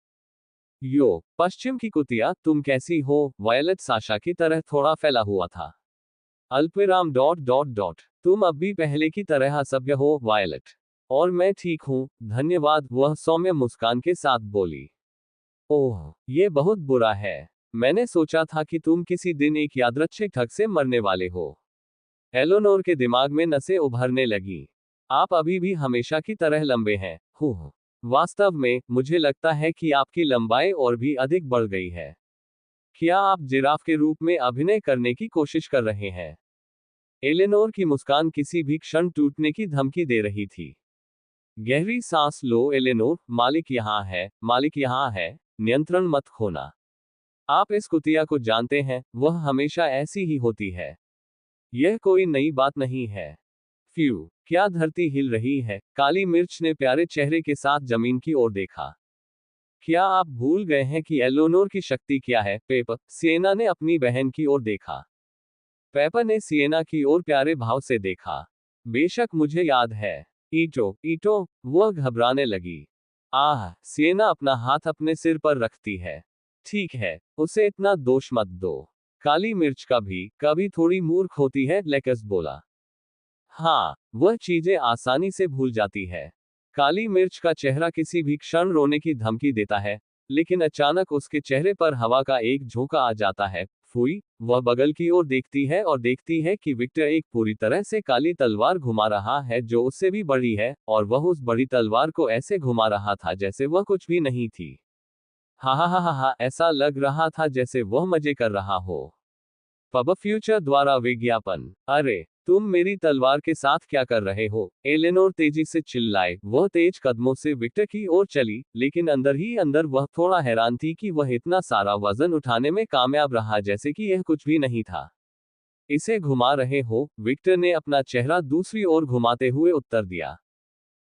पश्चिम की कुतिया, तुम कैसी हो? वायलट साशा की तरह थोड़ा फैला हुआ था। अल्पविराम तुम अब भी पहले की तरह असभ्य हो, वायलट। और मैं ठीक हूँ, धन्यवाद, वह सौम्य मुस्कान के साथ बोली। ओह, ये बहुत बुरा है। मैंने सोचा था कि तुम किसी दिन एक यादृच्छिक ठग से मरने वाले हो। एलेनोर के दिमाग में नसें उभरने लगी। आप अभी भी हमेशा की तरह लंबे हैं। वास्तव में, मुझे लगता है कि आपकी लंबाई और भी अधिक बढ़ गई है। क्या आप जिराफ के रूप में अभिनय करने की कोशिश कर रहे हैं? एलेनोर की मुस्कान किसी भी क्षण टूटने की धमकी दे रही थी। गहरी सांस लो एलेनोर, मालिक यहाँ है, नियंत्रण मत खोना। आप इस कुतिया को जानते हैं, वह हमेशा ऐसी ही होती है। यह कोई नई बात नहीं है। क्या धरती हिल रही है? काली मिर्च ने प्यारे चेहरे के साथ जमीन की ओर देखा। क्या आप भूल गए हैं कि एलोनोर की शक्ति क्या है? पेपर। सिएना ने अपनी बहन की ओर देखा। पेपर ने सिएना की ओर प्यारे भाव से देखा। बेशक मुझे याद है। ईटो, वह घबराने लगी। आह, सिएना अपना हाथ अपने सिर पर रखती है। ठीक है, उसे इतना दोष मत दो। काली मिर्च कभी थोड़ी मूर्ख होती है, लेकस बोला। हाँ, वह चीजें आसानी से भूल जाती है। काली मिर्च का चेहरा किसी भी क्षण रोने की धमकी देता है, लेकिन अचानक उसके चेहरे पर हवा का एक झोंका आ जाता है। फुई, वह बगल की ओर देखती है और देखती है कि विक्टर एक पूरी तरह से काली तलवार घुमा रहा है जो उससे भी बड़ी है, और वह उस बड़ी तलवार को ऐसे घुमा रहा था जैसे वह कुछ भी नहीं थी। हा हा हा हा हा, ऐसा लग रहा था जैसे वह मजे कर रहा हो। पब फ्यूचर द्वारा विज्ञापन। अरे, तुम मेरी तलवार के साथ क्या कर रहे हो? एलेनोर तेजी से चिल्लाए। वह तेज कदमों से विक्टर की ओर चली, लेकिन अंदर ही अंदर वह थोड़ा हैरान थी कि वह इतना सारा वजन उठाने में कामयाब रहा जैसे कि यह कुछ भी नहीं था। इसे घुमा रहे हो? विक्टर ने अपना चेहरा दूसरी ओर घुमाते हुए उत्तर दिया।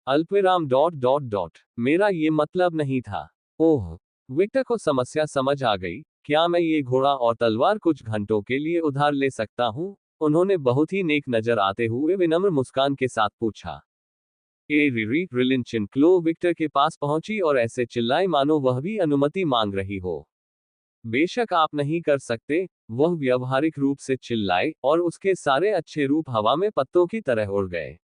अल्पविराम डॉट डॉट डॉट, मेरा ये मतलब नहीं था। ओह, विक्टर को समस्या समझ आ गई। क्या मैं ये घोड़ा और तलवार कुछ घंटों के लिए उधार ले सकता हूँ? उन्होंने बहुत ही नेक नजर आते हुए विनम्र मुस्कान के साथ पूछा। रिलिंचन क्लो विक्टर के पास पहुंची और ऐसे चिल्लाई मानो वह भी अनुमति मांग रही हो। बेशक आप नहीं कर सकते, वह व्यवहारिक रूप से चिल्लाए, और उसके सारे अच्छे रूप हवा में पत्तों की तरह उड़ गए।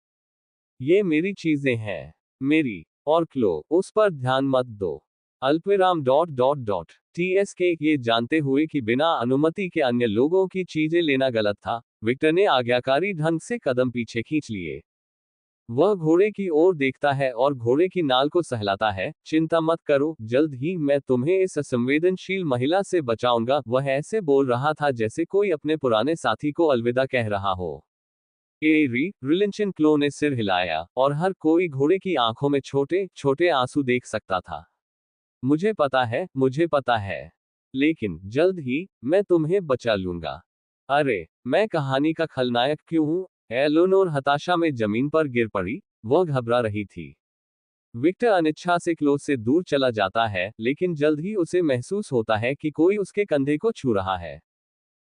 ये मेरी चीजें हैं। मेरी। और क्लो, उस पर ध्यान मत दो। अल्पविराम डॉट डॉट डॉट TSK, ये जानते हुए कि बिना अनुमति के अन्य लोगों की चीजें लेना गलत था, विक्टर ने आज्ञाकारी ढंग से कदम पीछे खींच लिए। वह घोड़े की ओर देखता है और घोड़े की नाल को सहलाता है। चिंता मत करो, जल्द ही मैं तुम्हें इस असंवेदनशील महिला से बचाऊंगा। वह ऐसे बोल रहा था जैसे कोई अपने पुराने साथी को अलविदा कह रहा हो। रिलिंचन क्लो ने सिर हिलाया, और हर कोई घोड़े की आंखों में छोटे छोटे आंसू देख सकता था। मुझे पता है। लेकिन जल्द ही मैं तुम्हें बचा लूंगा। अरे, मैं कहानी का खलनायक क्यों हूं? एलोनोर हताशा में जमीन पर गिर पड़ी। वह घबरा रही थी। विक्टर अनिच्छा से क्लो से दूर चला जाता है, लेकिन जल्द ही उसे महसूस होता है कि कोई उसके कंधे को छू रहा है।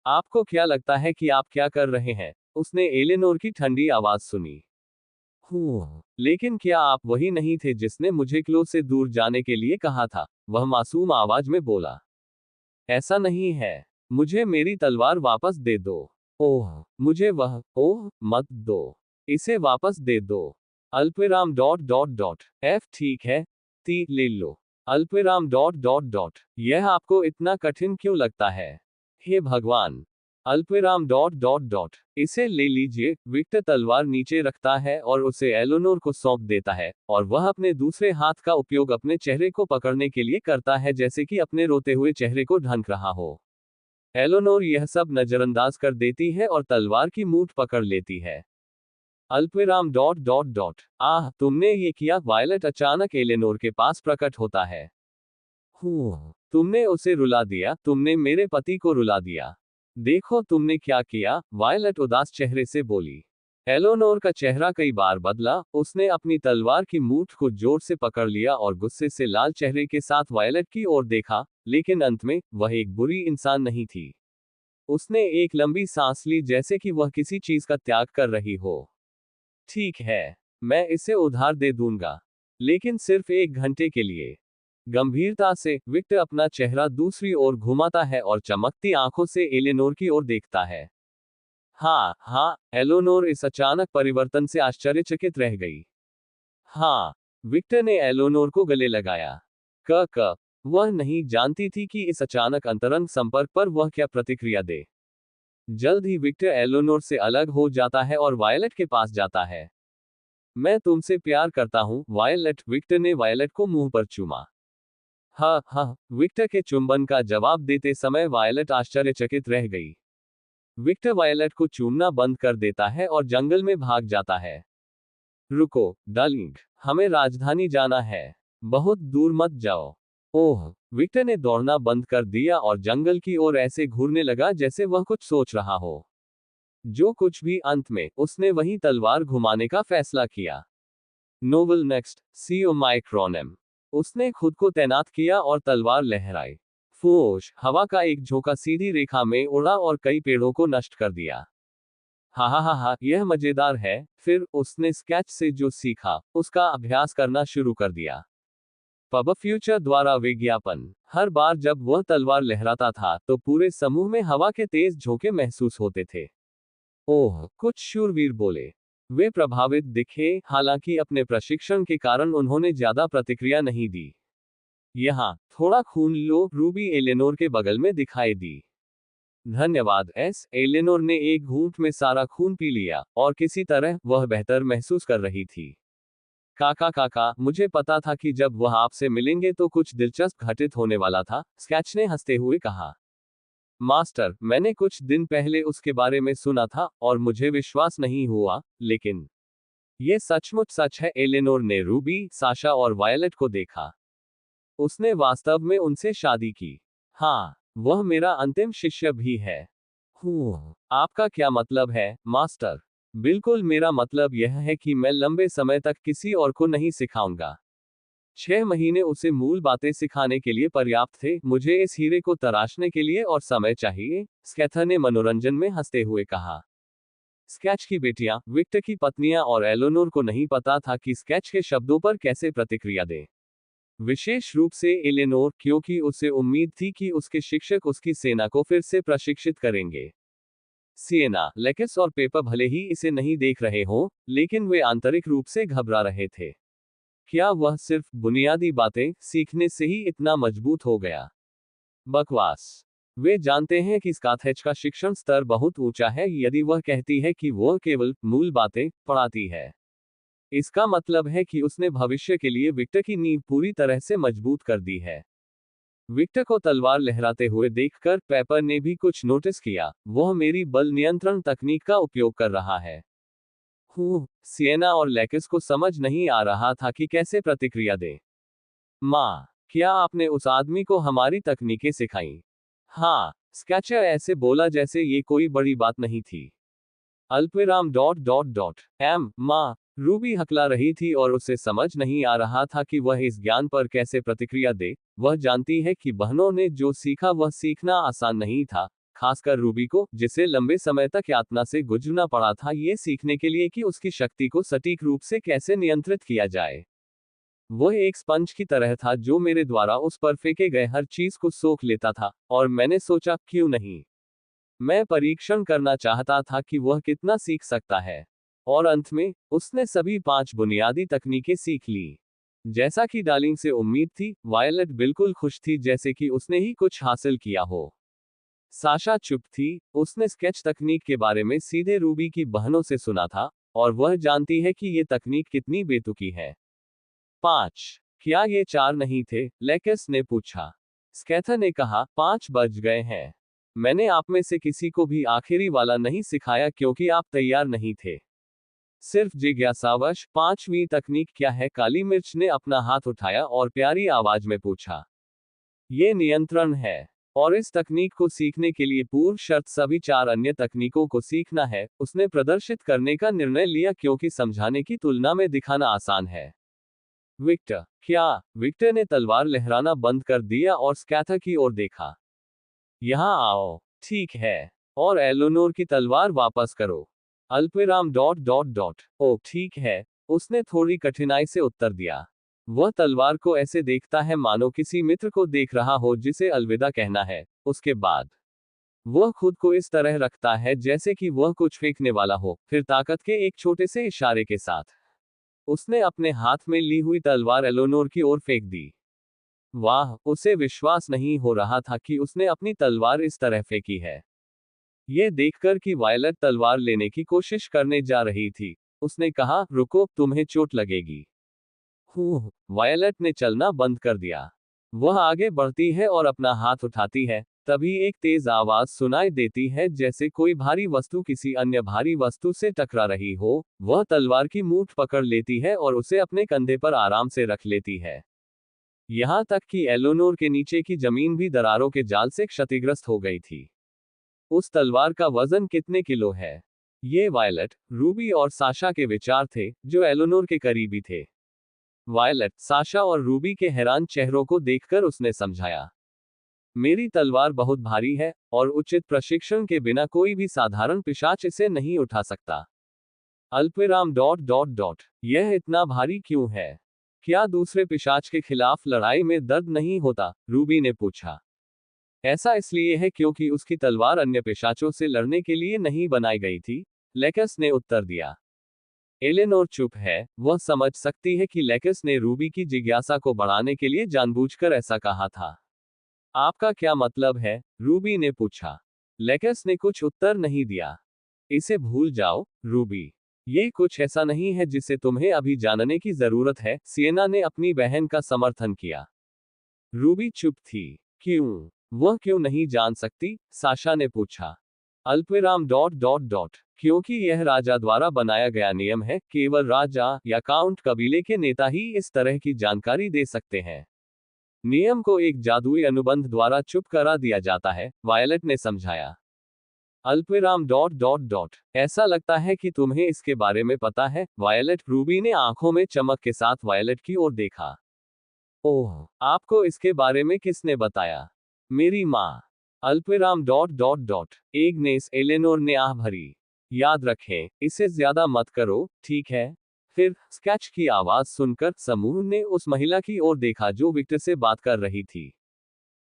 आपको क्या लगता है कि आप क्या कर रहे हैं? उसने एलेनोर की ठंडी आवाज सुनी। लेकिन क्या आप वही नहीं थे जिसने मुझे क्लो से दूर जाने के लिए कहा था? वह मासूम आवाज में बोला। ऐसा नहीं है। मुझे मेरी तलवार वापस दे दो। ओह, मत दो। इसे वापस दे दो। अल्पविराम डॉट डॉट डॉट F, ठीक है, ती ले लो। अल्पविराम डॉट डॉट डॉट, यह आपको इतना कठिन क्यों लगता है? हे भगवान। अल्पविराम डॉट डॉट डॉट, इसे ले लीजिए। विक्टर तलवार नीचे रखता है और उसे एलोनोर को सौंप देता है, और वह अपने दूसरे हाथ का उपयोग अपने चेहरे को पकड़ने के लिए करता है जैसे कि अपने रोते हुए चेहरे को ढंक रहा हो। एलोनोर यह सब नजरअंदाज कर देती है और तलवार की मूठ पकड़ लेती है। अल्पविराम डॉट डॉट डॉट, आह, तुमने ये किया। वायलट अचानक एलेनोर के पास प्रकट होता है। तुमने उसे रुला दिया, तुमने मेरे पति को रुला दिया। देखो तुमने क्या किया, वायलट उदास चेहरे से बोली। एलोनोर का चेहरा कई बार बदला। उसने अपनी तलवार की मूठ को जोर से पकड़ लिया और गुस्से से लाल चेहरे के साथ वायलट की ओर देखा, लेकिन अंत में वह एक बुरी इंसान नहीं थी। उसने एक लंबी सांस ली जैसे कि वह किसी चीज का त्याग कर रही हो। ठीक है, मैं इसे उधार दे दूंगा, लेकिन सिर्फ 1 घंटे के लिए। गंभीरता से विक्टर अपना चेहरा दूसरी ओर घुमाता है और चमकती आंखों से एलेनोर की ओर देखता है। हाँ, एलोनोर इस अचानक परिवर्तन से आश्चर्यचकित रह गई। हाँ, विक्टर ने एलोनोर को गले लगाया। वह नहीं जानती थी कि इस अचानक अंतरंग संपर्क पर वह क्या प्रतिक्रिया दे। जल्द ही विक्टर एलोनोर से अलग हो जाता है और वायलट के पास जाता है। मैं तुमसे प्यार करता हूँ, वायलट। विक्टर ने वायलट को मुंह पर चूमा। हाँ, विक्टर के चुंबन का जवाब देते समय वायलट आश्चर्यचकित रह गई। विक्टर वायलट को चूमना बंद कर देता है और जंगल में भाग जाता है। रुको, डार्लिंग, हमें राजधानी जाना है। बहुत दूर मत जाओ। ओह, विक्टर ने दौड़ना बंद कर दिया और जंगल की ओर ऐसे घूरने लगा जैसे वह कुछ सोच रहा हो। जो कुछ भी, अंत में उसने वही तलवार घुमाने का फैसला किया। नोवेल नेक्स्ट, सी ओ माइक्रोनेम। उसने खुद को तैनात किया और तलवार लहराई। फोश, हवा का एक झोंका सीधी रेखा में उड़ा और कई पेड़ों को नष्ट कर दिया। हा हा हा हा, यह मजेदार है। फिर उसने स्केच से जो सीखा उसका अभ्यास करना शुरू कर दिया। पब फ्यूचर द्वारा विज्ञापन। हर बार जब वह तलवार लहराता था तो पूरे समूह में हवा के तेज झोंके महसूस होते थे। ओह, कुछ शूरवीर बोले। वे प्रभावित दिखे, हालांकि अपने प्रशिक्षण के कारण उन्होंने ज्यादा प्रतिक्रिया नहीं दी। यहाँ थोड़ा खून लो, रूबी एलेनोर के बगल में दिखाई दी। धन्यवाद एस। एलेनोर ने एक घूंट में सारा खून पी लिया और किसी तरह वह बेहतर महसूस कर रही थी। काका काका, मुझे पता था कि जब वह आपसे मिलेंगे तो कुछ दिलचस्प घटित होने वाला था, स्केच ने हंसते हुए कहा। मास्टर, मैंने कुछ दिन पहले उसके बारे में सुना था और मुझे विश्वास नहीं हुआ, लेकिन यह सचमुच सच है। एलेनोर ने रूबी, साशा और वायलेट को देखा। उसने वास्तव में उनसे शादी की। हाँ, वह मेरा अंतिम शिष्य भी है। आपका क्या मतलब है, मास्टर? बिल्कुल, मेरा मतलब यह है कि मैं लंबे समय तक किसी और को नहीं सिखाऊंगा। 6 महीने उसे मूल बातें सिखाने के लिए पर्याप्त थे, मुझे इस हीरे को तराशने के लिए और समय चाहिए, स्कैथर ने मनोरंजन में हंसते हुए कहा। स्केच की बेटियां, विक्टर की पत्नियां और एलोनोर को नहीं पता था कि स्केच के शब्दों पर कैसे प्रतिक्रिया दें। विशेष रूप से एलेनोर, क्योंकि उसे उम्मीद थी कि उसके शिक्षक उसकी सेना को फिर से प्रशिक्षित करेंगे। सिएना, लेकिस और पेपर भले ही इसे नहीं देख रहे हों, लेकिन वे आंतरिक रूप से घबरा रहे थे। क्या वह सिर्फ बुनियादी बातें सीखने से ही इतना मजबूत हो गया? बकवास। वे जानते हैं कि स्काथेज का शिक्षण स्तर बहुत ऊंचा है यदि वह कहती है कि वह केवल मूल बातें पढ़ाती है। इसका मतलब है कि उसने भविष्य के लिए विक्टर की नींव पूरी तरह से मजबूत कर दी है। विक्टर को तलवार लहराते हुए देखकर पेपर ने भी कुछ नोटिस किया। वह मेरी बल नियंत्रण तकनीक का उपयोग कर रहा है। सिएना और लेकिस को समझ नहीं आ रहा था कि कैसे प्रतिक्रिया दें। माँ, क्या आपने उस आदमी को हमारी तकनीकें सिखाई? हाँ, स्केचर ऐसे बोला जैसे ये कोई बड़ी बात नहीं थी। अल्पविराम डॉट डॉट डॉट माँ, रूबी हकला रही थी और उसे समझ नहीं आ रहा था कि वह इस ज्ञान पर कैसे प्रतिक्रिया दे। वह जानती है कि बहनों ने जो सीखा वह सीखना आसान नहीं था, खासकर रूबी को, जिसे लंबे समय तक यातना से गुजरना पड़ा था ये सीखने के लिए कि उसकी शक्ति को सटीक रूप से कैसे नियंत्रित किया जाए। वह एक स्पंज की तरह था जो मेरे द्वारा उस पर फेंके गए हर चीज को सोख लेता था, और मैंने सोचा, क्यों नहीं? मैं परीक्षण करना चाहता था कि वह कितना सीख सकता है। और अंत में, उसने सभी 5 बुनियादी तकनीकें सीख ली। जैसा कि डार्लिंग से उम्मीद थी, वायलेट बिल्कुल खुश थी जैसे कि उसने ही कुछ हासिल किया हो। साशा चुप थी, उसने स्केच तकनीक के बारे में सीधे रूबी की बहनों से सुना था, और वह जानती है कि ये तकनीक कितनी बेतुकी है। 5। क्या ये 4 नहीं थे? लेकिस ने पूछा। स्कैथर ने कहा, 5 बज गए हैं। मैंने आप में से किसी को भी आखिरी वाला नहीं सिखाया क्योंकि आप तैयार नहीं थे। सिर्फ जिज्ञासावश। 5वीं तकनीक क्या है? काली मिर्च ने अपना हाथ उठाया और प्यारी आवाज में पूछा। ये नियंत्रण है। और इस तकनीक को सीखने के लिए पूर्व शर्त सभी 4 अन्य तकनीकों को सीखना है। उसने प्रदर्शित करने का निर्णय लिया क्योंकि समझाने की तुलना में दिखाना आसान है। विक्टर, क्या? विक्टर ने तलवार लहराना बंद कर दिया और स्कैथर की ओर देखा। यहां आओ। ठीक है। और एलोनोर की तलवार वापस करो। अल्पविराम डॉट डॉट डॉट। ओ ठीक है, उसने थोड़ी कठिनाई से उत्तर दिया। वह तलवार को ऐसे देखता है मानो किसी मित्र को देख रहा हो जिसे अलविदा कहना है। उसके बाद वह खुद को इस तरह रखता है जैसे कि वह कुछ फेंकने वाला हो, फिर ताकत के एक छोटे से इशारे के साथ उसने अपने हाथ में ली हुई तलवार एलोनोर की ओर फेंक दी। वाह, उसे विश्वास नहीं हो रहा था कि उसने अपनी तलवार इस तरह फेंकी है। यह देखकर कि वायलेट तलवार लेने की कोशिश करने जा रही थी, उसने कहा, रुको, तुम्हें चोट लगेगी। वायलेट ने चलना बंद कर दिया। वह आगे बढ़ती है और अपना हाथ उठाती है, तभी एक तेज आवाज सुनाई देती है जैसे कोई भारी वस्तु किसी अन्य भारी वस्तु से टकरा रही हो। वह तलवार की मूठ पकड़ लेती है और उसे अपने कंधे पर आराम से रख लेती है। यहां तक कि एलोनोर के नीचे की जमीन भी दरारों के जाल से क्षतिग्रस्त हो गई थी। उस तलवार का वजन कितने किलो है? ये वायलेट, रूबी और साशा के विचार थे, जो एलोनोर के करीबी थे। वायलेट, साशा और रूबी के हैरान चेहरों को देखकर उसने समझाया, मेरी तलवार बहुत भारी है, और उचित प्रशिक्षण के बिना कोई भी साधारण पिशाच इसे नहीं उठा सकता। अल्पविराम डॉट डॉट डॉट, यह इतना भारी क्यों है? क्या दूसरे पिशाच के खिलाफ लड़ाई में दर्द नहीं होता? रूबी ने पूछा। ऐसा इसलिए है क्योंकि उसकी तलवार अन्य पिशाचों से लड़ने के लिए नहीं बनाई गई थी, लेकस ने उत्तर दिया। एलेनोर चुप है, वह समझ सकती है कि लेकस ने रूबी की जिज्ञासा को बढ़ाने के लिए जानबूझकर ऐसा कहा था। आपका क्या मतलब है? रूबी ने पूछा। लेकस ने कुछ उत्तर नहीं दिया। इसे भूल जाओ, रूबी। ये कुछ ऐसा नहीं है जिसे तुम्हें अभी जानने की जरूरत है, सिएना ने अपनी बहन का समर्थन किया। रूबी चुप थी। क्यों? वह क्यों नहीं जान सकती? साशा ने पूछा। अल्पविराम डॉट डॉट डॉट, क्योंकि यह राजा द्वारा बनाया गया नियम है, केवल राजा या काउंट कबीले के नेता ही इस तरह की जानकारी दे सकते हैं। नियम को एक जादुई अनुबंध द्वारा चुप करा दिया जाता है, वायलेट ने समझाया। अल्पविराम डॉट डॉट डॉट, ऐसा लगता है कि तुम्हें इसके बारे में पता है, वायलेट। रूबी ने आंखों में चमक के साथ वायलेट की ओर देखा। ओह, आपको इसके बारे में किसने बताया? मेरी माँ। अल्पविराम dot dot dot, Agnes, Eleanor ने आह भरी। याद रखें, इसे ज्यादा मत करो, ठीक है? फिर स्केच की आवाज सुनकर समूह ने उस महिला की ओर देखा जो विक्टर से बात कर रही थी।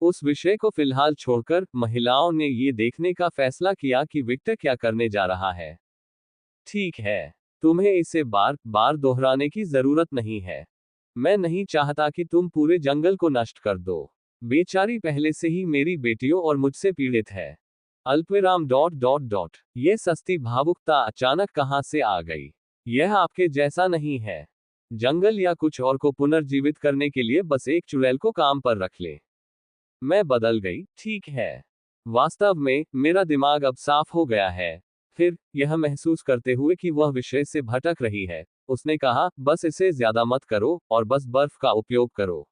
उस विषय को फिलहाल छोड़कर महिलाओं ने ये देखने का फैसला किया कि विक्टर क्या करने जा रहा है। ठीक है, तुम्हें इसे बार बार दोहराने की जरूरत नहीं है। मैं नहीं चाहता कि तुम पूरे जंगल को नष्ट कर दो। बेचारी पहले से ही मेरी बेटियों और मुझसे पीड़ित है। अल्पविराम डॉट डॉट डॉट, ये सस्ती भावुकता अचानक कहां से आ गई? यह आपके जैसा नहीं है। जंगल या कुछ और को पुनर्जीवित करने के लिए बस एक चुड़ैल को काम पर रख ले। मैं बदल गई, ठीक है। वास्तव में, मेरा दिमाग अब साफ हो गया है। फिर, यह महसूस करते हुए कि वह विषय से भटक रही है, उसने कहा, बस इसे ज्यादा मत करो, और बस बर्फ का उपयोग करो।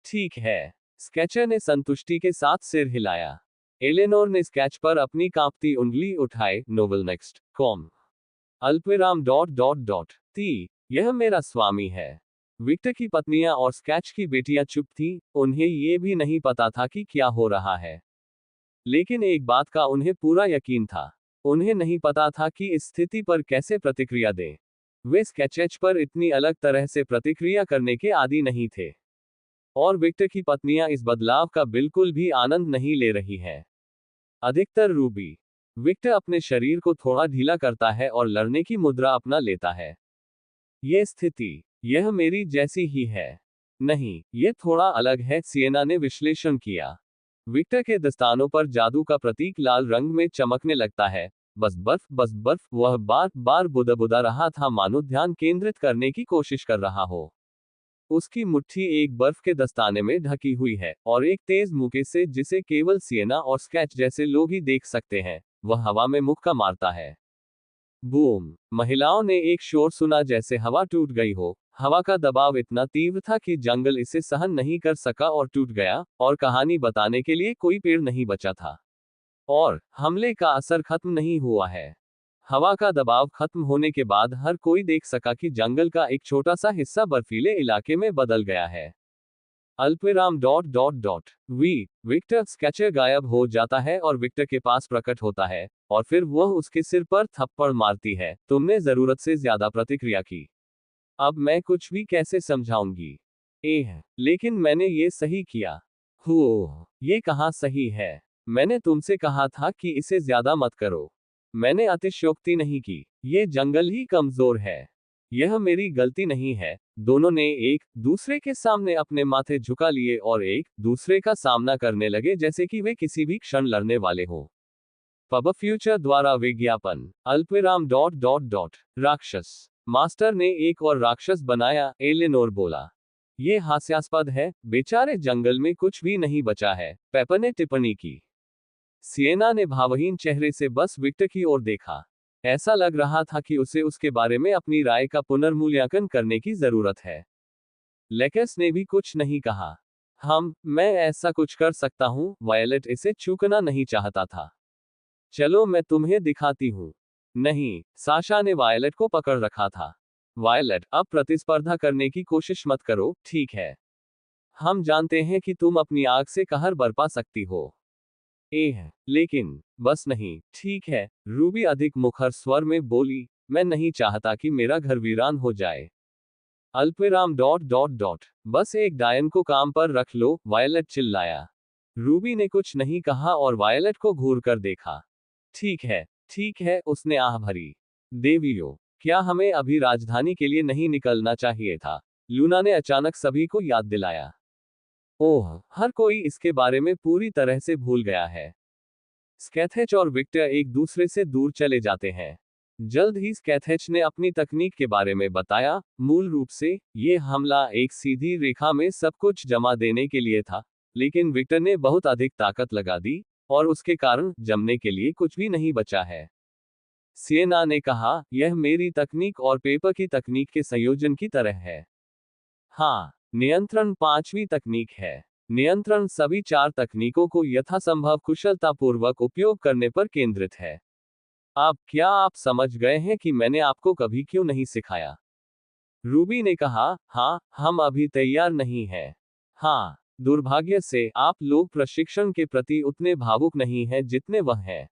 ठीक है। स्केचर ने संतुष्टि के साथ सिर हिलाया। एलेनोर ने स्केच पर अपनी कांपती उंगली उठाए। Novel next com. अल्पविराम डॉट डॉट डॉट ती, यह मेरा स्वामी है। विक्टर की पत्नियां और स्केच की बेटियां चुप थीं, उन्हें ये भी नहीं पता था कि क्या हो रहा है। लेकिन एक बात का उन्हें पूरा यकीन था। उन्हें नहीं पता था कि इस स्थिति पर कैसे प्रतिक्रिया दें। वे स्केचेच पर इतनी अलग तरह से प्रतिक्रिया करने के आदी नहीं थे। और विक्टर की पत्नियां इस बदलाव का बिल्कुल भी आनंद नहीं ले रही हैं। अधिकतर रूबी। विक्टर अपने शरीर को थोड़ा ढीला करता है और लड़ने की मुद्रा अपना लेता है। ये स्थिति, यह मेरी जैसी ही है। नहीं, ये थोड़ा अलग है, सिएना ने विश्लेषण किया। विक्टर के दस्तानों पर जादू का प्रतीक लाल रंग में चमकने लगता है। बस बर्फ, बस बर्फ। वह बार बार बुदबुदा रहा था, मानो ध्यान केंद्रित करने की कोशिश कर रहा हो। उसकी मुट्ठी एक बर्फ के दस्ताने में ढकी हुई है, और एक तेज मुक्के से जिसे केवल सिएना और स्केच जैसे लोग ही देख सकते हैं, वह हवा में मुक्का मारता है। बूम! महिलाओं ने एक शोर सुना जैसे हवा टूट गई हो। हवा का दबाव इतना तीव्र था कि जंगल इसे सहन नहीं कर सका और टूट गया, और कहानी बताने के लिए कोई पेड़ नहीं बचा था। और हमले का असर खत्म नहीं हुआ है। हवा का दबाव खत्म होने के बाद हर कोई देख सका कि जंगल का एक छोटा सा हिस्सा बर्फीले इलाके में बदल गया है। अल्पविराम डॉट डॉट डॉट विक्टर। स्केचर गायब हो जाता है और विक्टर के पास प्रकट होता है, और फिर वह उसके सिर पर थप्पड़ मारती है। तुमने जरूरत से ज्यादा प्रतिक्रिया की। अब मैं कुछ भी कैसे समझाऊंगी? लेकिन मैंने ये सही किया। ये कहाँ सही है? मैंने तुमसे कहा था कि इसे ज्यादा मत करो। मैंने अतिशयोक्ति नहीं की। ये जंगल ही कमजोर है। यह मेरी गलती नहीं है। दोनों ने एक दूसरे के सामने अपने माथे झुका लिए और एक दूसरे का सामना करने लगे जैसे कि वे किसी भी क्षण लड़ने वाले हों। पब फ्यूचर द्वारा विज्ञापन। अल्पविराम डॉट डॉट डॉट राक्षस मास्टर ने एक और राक्षस बनाया, एलेनोर बोला। ये हास्यास्पद है, बेचारे जंगल में कुछ भी नहीं बचा है, पेपर ने टिप्पणी की। सिएना ने भावहीन चेहरे से बस विक्टर की ओर देखा। ऐसा लग रहा था कि उसे उसके बारे में अपनी राय का पुनर्मूल्यांकन करने की जरूरत है। लेकस ने भी कुछ नहीं कहा। मैं ऐसा कुछ कर सकता हूं, वायलेट इसे चूकना नहीं चाहता था। चलो मैं तुम्हें दिखाती हूं। नहीं, साशा ने वायलेट को पकड़ रखा था। वायलट, अब प्रतिस्पर्धा करने की कोशिश मत करो, ठीक है? हम जानते हैं कि तुम अपनी आग से कहर बरपा सकती हो। लेकिन बस नहीं, ठीक है, रूबी अधिक मुखर स्वर में बोली, मैं नहीं चाहता कि मेरा घर वीरान हो जाए। अल्पविराम डॉट डॉट डॉट बस एक डायन को काम पर रख लो, वायलट चिल्लाया। रूबी ने कुछ नहीं कहा और वायलट को घूर कर देखा। ठीक है, उसने आह भरी। देवियों, क्या हमें अभी राजधानी के लिए नहीं निकलना चाहिए था? लूना ने अचानक सभी को याद दिलाया। ओह, हर कोई इसके बारे में पूरी तरह से भूल गया है। स्कैथेच और विक्टर एक दूसरे से दूर चले जाते हैं। जल्द ही स्कैथेच ने अपनी तकनीक के बारे में बताया। मूल रूप से ये हमला एक सीधी रेखा में सब कुछ जमा देने के लिए था, लेकिन विक्टर ने बहुत अधिक ताकत लगा दी और उसके कारण जमने के लिए कुछ भी नहीं बचा है। सिएना ने कहा, यह मेरी तकनीक और पेपर की तकनीक के संयोजन की तरह है। हाँ, नियंत्रण पांचवी तकनीक है। नियंत्रण सभी 4 तकनीकों को यथासंभव कुशलतापूर्वक उपयोग करने पर केंद्रित है। अब क्या आप समझ गए हैं कि मैंने आपको कभी क्यों नहीं सिखाया? रूबी ने कहा, हाँ, हम अभी तैयार नहीं हैं। हाँ, दुर्भाग्य से आप लोग प्रशिक्षण के प्रति उतने भावुक नहीं हैं जितने वह हैं।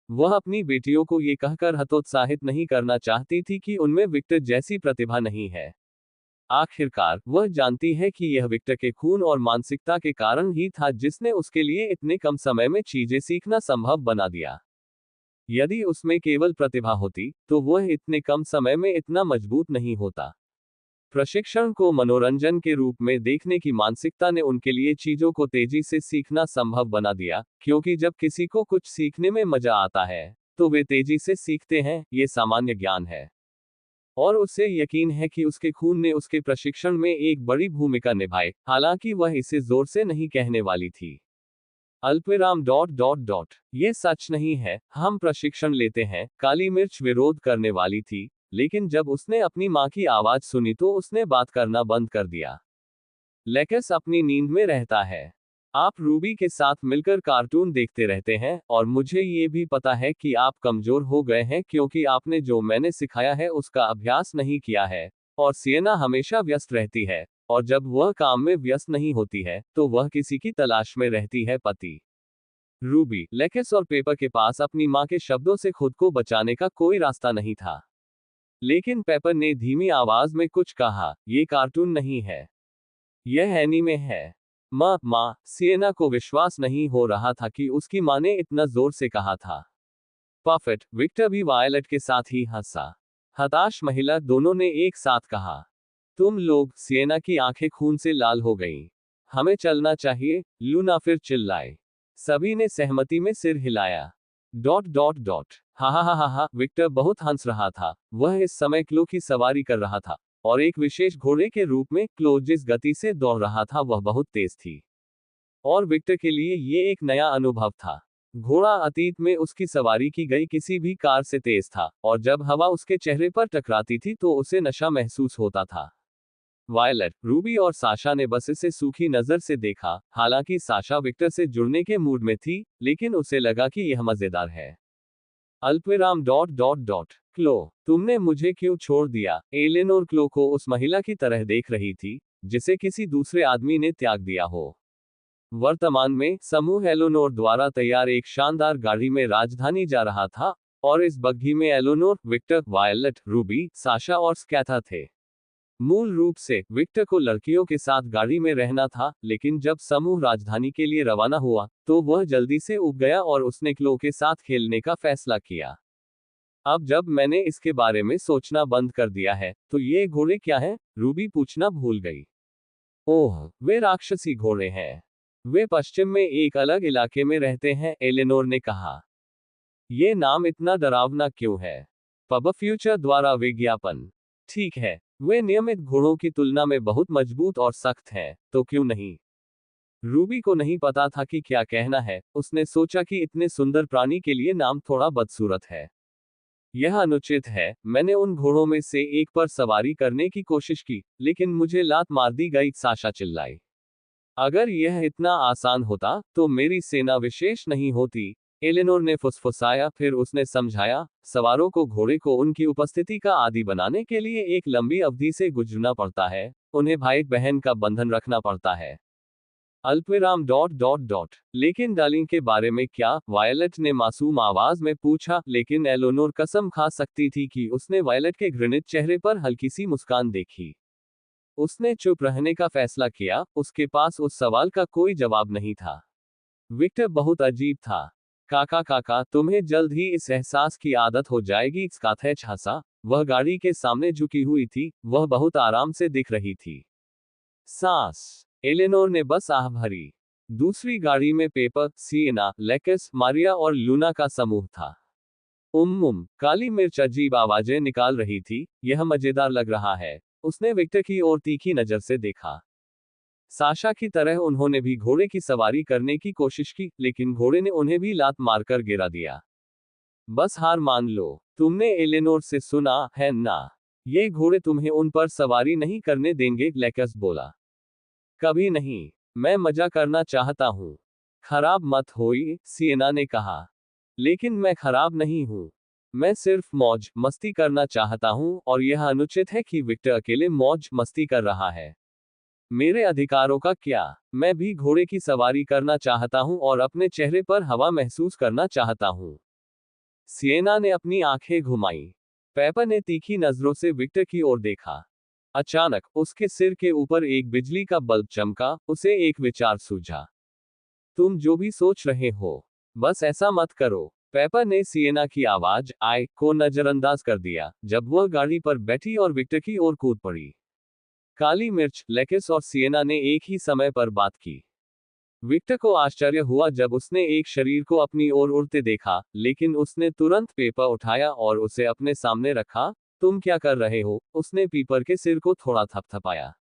वह अपनी बेटियों को ये कहकर हतोत्साहित नहीं करना चाहती थी कि उनमें विक्टर जैसी प्रतिभा नहीं है। आखिरकार, वह जानती है कि यह विक्टर के खून और मानसिकता के कारण ही था जिसने उसके लिए इतने कम समय में चीजें सीखना संभव बना दिया। यदि उसमें केवल प्रतिभा होती, तो वह इतने कम समय में इतना मजबूत नहीं होता। प्रशिक्षण को मनोरंजन के रूप में देखने की मानसिकता ने उनके लिए चीजों को तेजी से सीखना संभव बना दिया, क्योंकि जब किसी को कुछ सीखने में मजा आता है, तो वे तेजी से सीखते हैं, ये सामान्य ज्ञान है। और उसे यकीन है कि उसके खून ने उसके प्रशिक्षण में एक बड़ी भूमिका निभाई, हालांकि वह इसे जोर से नहीं कहने वाली थी। अल्पविराम डॉट डॉट डॉट ये सच नहीं है, हम प्रशिक्षण लेते हैं। काली मिर्च विरोध करने वाली थी, लेकिन जब उसने अपनी मां की आवाज सुनी तो उसने बात करना बंद कर दिया। लेकस अपनी नींद में रहता है। आप रूबी के साथ मिलकर कार्टून देखते रहते हैं, और मुझे ये भी पता है कि आप कमजोर हो गए हैं क्योंकि आपने जो मैंने सिखाया है उसका अभ्यास नहीं किया है। और सिएना हमेशा व्यस्त रहती है, और जब वह काम में व्यस्त नहीं होती है, तो वह किसी की तलाश में रहती है। पति रूबी, लेकस और पेपर के पास अपनी मां के शब्दों से खुद को बचाने का कोई रास्ता नहीं था। लेकिन पेपर ने धीमी आवाज में कुछ कहा, ये कार्टून नहीं है, यह एनीमे है। माँ, सिएना को विश्वास नहीं हो रहा था कि उसकी माँ ने इतना जोर से कहा था। परफेक्ट, विक्टर भी वायलट के साथ ही हंसा। हताश महिला दोनों ने एक साथ कहा, तुम लोग, सिएना की आंखें खून से लाल हो गईं। हमें चलना चाहिए, लूना फिर चिल्लाए। सभी ने सहमति में सिर हिलाया। डॉट डॉट डॉट हा, विक्टर बहुत हंस रहा था। वह इस समय क्लो की सवारी कर रहा था, और एक विशेष घोड़े के रूप में क्लो जिस गति से दौड़ रहा था वह बहुत तेज थी। और विक्टर के लिए ये एक नया अनुभव था। घोड़ा अतीत में उसकी सवारी की गई किसी भी कार से तेज था, और जब हवा उसके चेहरे पर टकराती थी तो उसे नशा महसूस होता था। वायलट, रूबी और साशा ने बस इसे सूखी नजर से देखा। हालांकि साशा विक्टर से जुड़ने के मूड में थी, लेकिन उसे लगा कि यह मजेदार है। अल्पविराम डॉट डॉट डॉट क्लो, तुमने मुझे क्यों छोड़ दिया? एलेनोर क्लो को उस महिला की तरह देख रही थी, जिसे किसी दूसरे आदमी ने त्याग दिया हो। वर्तमान में, समूह एलोनोर द्वारा तैयार एक शानदार गाड़ी में राजधानी जा रहा था, और इस बग्घी में एलोनोर, विक्टर, वायलट, रूबी, साशा और स्कैथा थे। मूल रूप से, विक्टर को लड़कियों के साथ गाड़ी में रहना था, लेकिन जब समूह राजधानी के लिए रवाना हुआ, तो वह जल्दी से उब गया और उसने क्लो के साथ खेलने का फैसला किया। अब जब मैंने इसके बारे में सोचना बंद कर दिया है, तो ये घोड़े क्या हैं? रूबी पूछना भूल गई। ओह, वे राक्षसी घोड़े हैं। वे पश्चिम में एक अलग इलाके में रहते हैं, एलेनोर ने कहा। ये नाम इतना डरावना क्यों है? पब फ्यूचर द्वारा विज्ञापन। ठीक है, वे नियमित घोड़ों की तुलना में बहुत मजबूत और सख्त हैं, तो क्यों नहीं? रूबी को नहीं पता था कि क्या कहना है। उसने सोचा कि इतने सुंदर प्राणी के लिए नाम थोड़ा बदसूरत है। यह अनुचित है। मैंने उन घोड़ों में से एक पर सवारी करने की कोशिश की, लेकिन मुझे लात मार दी गई, साशा चिल्लाई। अगर यह इतना आसान होता, तो मेरी सेना विशेष नहीं होती। एलेनोर ने फुसफुसाया, फिर उसने समझाया, सवारों को घोड़े को उनकी उपस्थिति का आदी बनाने के लिए एक लंबी अवधि से गुजरना पड़ता है, उन्हें भाई बहन का बंधन रखना पड़ता है। अल्पविराम डॉट डॉट डॉट। लेकिन डार्लिंग के बारे में क्या? वायलेट ने मासूम आवाज में पूछा, लेकिन एलेनोर कसम खा सकती थी कि उसने वायलेट के घृणित चेहरे पर हल्की सी मुस्कान देखी। उसने चुप रहने का फैसला किया, उसके पास उस सवाल का कोई जवाब नहीं था। विक्टर बहुत अजीब था। काका काका, तुम्हें जल्द ही इस एहसास की आदत हो जाएगी, स्कॉथेच हंसा। वह गाड़ी के सामने झुकी हुई थी, वह बहुत आराम से दिख रही थी। सांस। एलेनोर ने बस आह भरी। दूसरी गाड़ी में पेपर, सिएना, लेकस, मारिया और लूना का समूह था। काली मिर्च अजीब आवाजें निकाल रही थी। यह मजेदार लग रहा है। उसने विक्टर की ओर तीखी नजर से देखा। साशा की तरह उन्होंने भी घोड़े की सवारी करने की कोशिश की, लेकिन घोड़े ने उन्हें भी लात मारकर गिरा दिया। बस हार मान लो। तुमने एलेनोर से सुना है ना? ये घोड़े तुम्हें उन पर सवारी नहीं करने देंगे, लेकस बोला। कभी नहीं। मैं मजा करना चाहता हूँ। खराब मत होई, सिएना ने कहा। लेकिन मैं खराब नहीं हूँ। मैं सिर्फ मौज मस्ती करना चाहता हूँ, और यह अनुचित है कि विक्टर अकेले मौज मस्ती कर रहा है। मेरे अधिकारों का क्या? मैं भी घोड़े की सवारी करना चाहता हूँ और अपने चेहरे पर हवा महसूस करना चाहता हूँ। सिएना ने अपनी आंखें घुमाई। पेपर ने तीखी नजरों से विक्टर की ओर देखा। अचानक उसके सिर के ऊपर एक बिजली का बल्ब चमका, उसे एक विचार सूझा। तुम जो भी सोच रहे हो, बस ऐसा मत करो। पेपर ने सिएना की आवाज आय को नजरअंदाज कर दिया, जब वह गाड़ी पर बैठी और विक्टर की ओर कूद पड़ी। काली मिर्च, लेकिस और सिएना ने एक ही समय पर बात की। विक्टर को आश्चर्य हुआ जब उसने एक शरीर को अपनी ओर उड़ते देखा, लेकिन उसने तुरंत पेपर उठाया और उसे अपने सामने रखा। तुम क्या कर रहे हो? उसने पीपर के सिर को थोड़ा थपथपाया।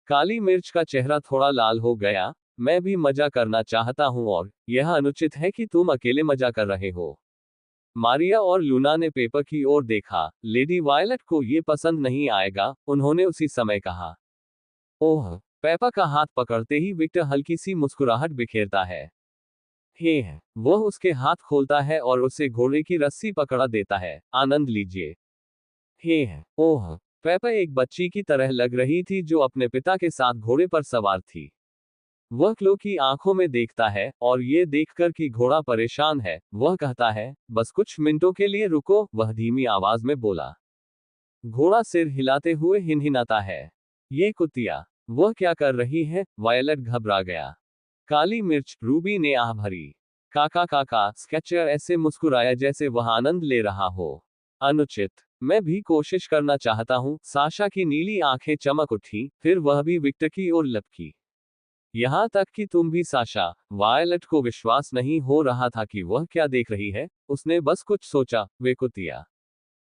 काली मिर्च का चेहरा थोड़ा लाल हो गया। मैं भी मजा करना चाहता हूं और यह अनुचित है कि तुम अकेले मजा कर रहे हो। मारिया और लूना ने पेपर की ओर देखा। लेडी वायलेट को ये पसंद नहीं आएगा, उन्होंने उसी समय कहा। ओह। पेपर का हाथ पकड़ते ही विक्टर हल्की सी मुस्कुराहट बिखेरता है। हे। वह उसके हाथ खोलता है और उसे घोड़े की रस्सी पकड़ा देता है। आनंद लीजिए। हे। ओह। पेपर एक बच्ची की तरह लग रही थी जो अपने पिता के साथ घोड़े पर सवार थी। वह क्लो की आंखों में देखता है, और ये देखकर कि घोड़ा परेशान है, वह कहता है, बस कुछ मिनटों के लिए रुको, वह धीमी आवाज में बोला। घोड़ा सिर हिलाते हुए हिनहिनाता है। ये कुतिया। वह क्या कर रही है? वायलेट घबरा गया। काली मिर्च, रूबी ने आह भरी। काका काका, स्केचर ऐसे मुस्कुराया जैसे वह आनंद ले रहा हो। अनुचित। मैं भी कोशिश करना चाहता हूँ। साशा की नीली आंखें चमक उठी, फिर वह भी विक्टर की ओर लपकी। यहां तक कि तुम भी साशा। वायलेट को विश्वास नहीं हो रहा था कि वह क्या देख रही है। उसने बस कुछ सोचा, वे कुतिया।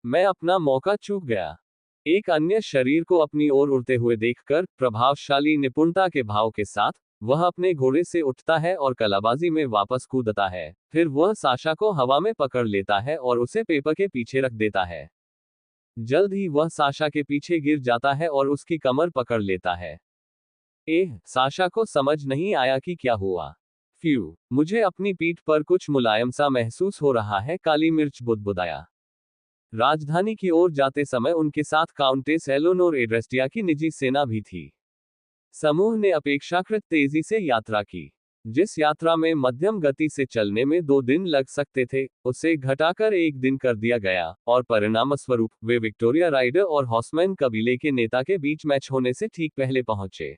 मैं अपना मौका चूक गया। एक अन्य शरीर को अपनी ओर उड़ते हुए देखकर, प्रभावशाली निपुणता के भाव के साथ, वह अपने घोड़े से उठता है और कलाबाजी में वापस कूदता है। फिर वह साशा को हवा में पकड़ लेता है और उसे पेपर के पीछे रख देता है। जल्द ही वह साशा के पीछे गिर जाता है और उसकी कमर पकड़ लेता है। साशा को समझ नहीं आया कि क्या हुआ। फ्यू, मुझे अपनी पीठ पर कुछ मुलायम सा महसूस हो रहा है, काली मिर्च बुदबुदाया। राजधानी की ओर जाते समय उनके साथ काउंटेस एलोनोर एड्रेस्टिया की निजी सेना भी थी। समूह ने अपेक्षाकृत तेजी से यात्रा की। जिस यात्रा में मध्यम गति से चलने में 2 दिन लग सकते थे, उसे घटाकर 1 दिन कर दिया गया, और परिणामस्वरूप वे विक्टोरिया राइडर और हॉर्समैन कबीले के नेता के बीच मैच होने से ठीक पहले पहुंचे।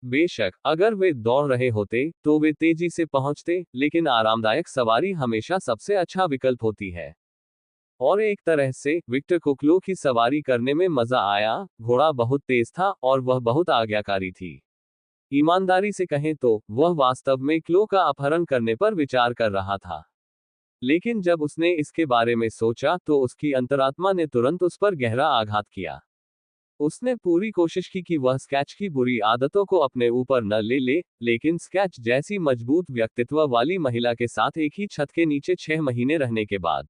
बेशक, अगर वे दौड़ रहे होते, तो वे तेजी से पहुंचते, लेकिन आरामदायक सवारी हमेशा सबसे अच्छा विकल्प होती है। और एक तरह से, विक्टर को क्लो की सवारी करने में मजा आया। घोड़ा बहुत तेज था, और वह बहुत आज्ञाकारी थी। ईमानदारी से कहें तो, वह वास्तव में क्लो का अपहरण करने पर विचार कर रहा था। लेकिन जब उसने इसके बारे में सोचा, तो उसकी अंतरात्मा ने तुरंत उस पर गहरा आघात किया। उसने पूरी कोशिश की कि वह स्केच की बुरी आदतों को अपने ऊपर न ले, लेकिन स्केच जैसी मजबूत व्यक्तित्व वाली महिला के साथ एक ही छत के नीचे 6 महीने रहने के बाद,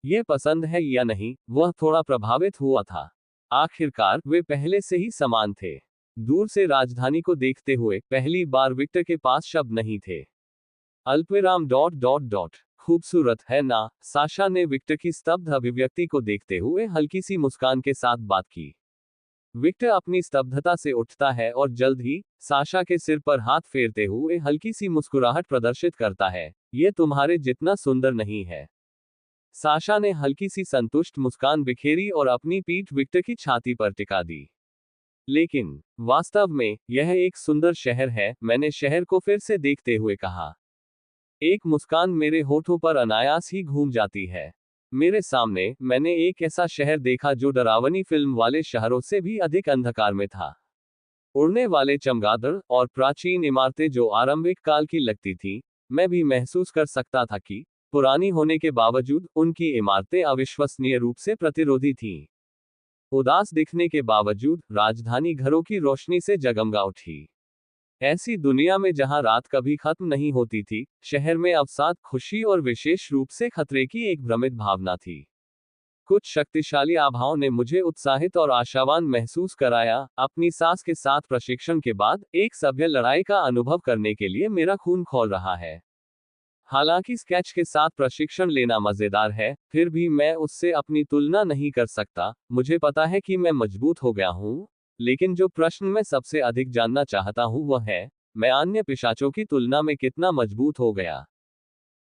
ये पसंद है या नहीं, वह थोड़ा प्रभावित हुआ था। आखिरकार, वे पहले से ही समान थे। दूर से राजधानी को देखते हुए, पहली बार विक्टर के पास शब्द नहीं थे। अल्पविराम डॉट डॉट डॉट खूबसूरत है ना। साशा ने विक्टर की स्तब्ध अभिव्यक्ति को देखते हुए हल्की सी मुस्कान के साथ बात की। विक्टर अपनी स्तब्धता से उठता है और जल्द ही साशा के सिर पर हाथ फेरते हुए हल्की सी मुस्कुराहट प्रदर्शित करता है। ये तुम्हारे जितना सुंदर नहीं है। साशा ने हल्की सी संतुष्ट मुस्कान बिखेरी और अपनी पीठ विक्टर की छाती पर टिका दी। लेकिन वास्तव में यह एक सुंदर शहर है, मैंने शहर को फिर से देखते हुए कहा। एक मुस्कान मेरे होठों पर अनायास ही घूम जाती है। मेरे सामने मैंने एक ऐसा शहर देखा जो डरावनी फिल्म वाले शहरों से भी अधिक अंधकार में था। उड़ने वाले चमगादड़ और प्राचीन इमारतें जो आरंभिक काल की लगती थी। मैं भी महसूस कर सकता था कि पुरानी होने के बावजूद उनकी इमारतें अविश्वसनीय रूप से प्रतिरोधी थीं। उदास दिखने के बावजूद राजधानी घरों की रोशनी से जगमगा उठी। ऐसी दुनिया में जहां रात कभी खत्म नहीं होती थी, शहर में अवसाद, खुशी और विशेष रूप से खतरे की एक भ्रमित भावना थी। कुछ शक्तिशाली आभाओं ने मुझे उत्साहित और आशावान महसूस कराया। अपनी सांस के साथ प्रशिक्षण के बाद एक सभ्य लड़ाई का अनुभव करने के लिए मेरा खून खौल रहा है। हालांकि स्केच के साथ प्रशिक्षण लेना मजेदार है, फिर भी मैं उससे अपनी तुलना नहीं कर सकता। मुझे पता है कि मैं मजबूत हो गया हूँ, लेकिन जो प्रश्न मैं सबसे अधिक जानना चाहता हूँ वह है, मैं अन्य पिशाचों की तुलना में कितना मजबूत हो गया।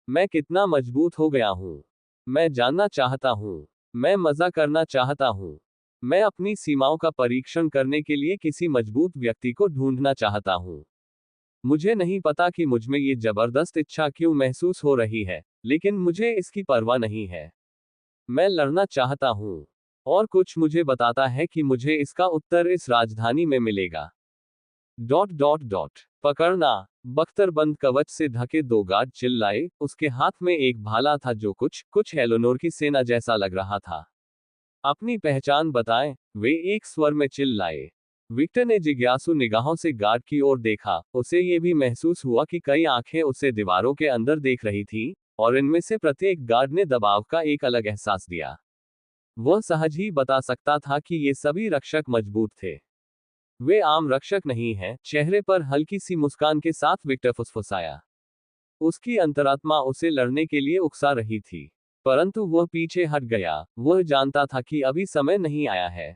मैं कितना मजबूत हो गया हूँ। मैं जानना चाहता हूँ। मैं मजा करना चाहता हूँ। मैं अपनी सीमाओं का परीक्षण करने के लिए किसी मजबूत व्यक्ति को ढूंढना चाहता हूँ। मुझे नहीं पता कि मुझमें ये जबरदस्त इच्छा क्यों महसूस हो रही है, लेकिन मुझे इसकी परवाह नहीं है। मैं लड़ना चाहता हूँ। और कुछ मुझे बताता है कि मुझे इसका उत्तर इस राजधानी में मिलेगा। डॉट डॉट डॉट पकड़ना। बख्तरबंद कवच से ढके दो गार्ड चिल्लाए। उसके हाथ में एक भाला था जो कुछ एलोनोर की सेना जैसा लग रहा था। अपनी पहचान बताएं, वे एक स्वर में चिल्लाए। विक्टर ने जिज्ञासु निगाहों से गार्ड की ओर देखा। उसे ये भी महसूस हुआ कि कई आंखें उसे दीवारों के अंदर देख रही थीं, और इनमें से प्रत्येक गार्ड ने दबाव का एक अलग एहसास दिया। वह सहज ही बता सकता था कि ये सभी रक्षक मजबूत थे। वे आम रक्षक नहीं हैं। चेहरे पर हल्की सी मुस्कान के साथ विक्टर फुसफुसाया। उसकी अंतरात्मा उसे लड़ने के लिए उकसा रही थी, परंतु वह पीछे हट गया। वह जानता था कि अभी समय नहीं आया है।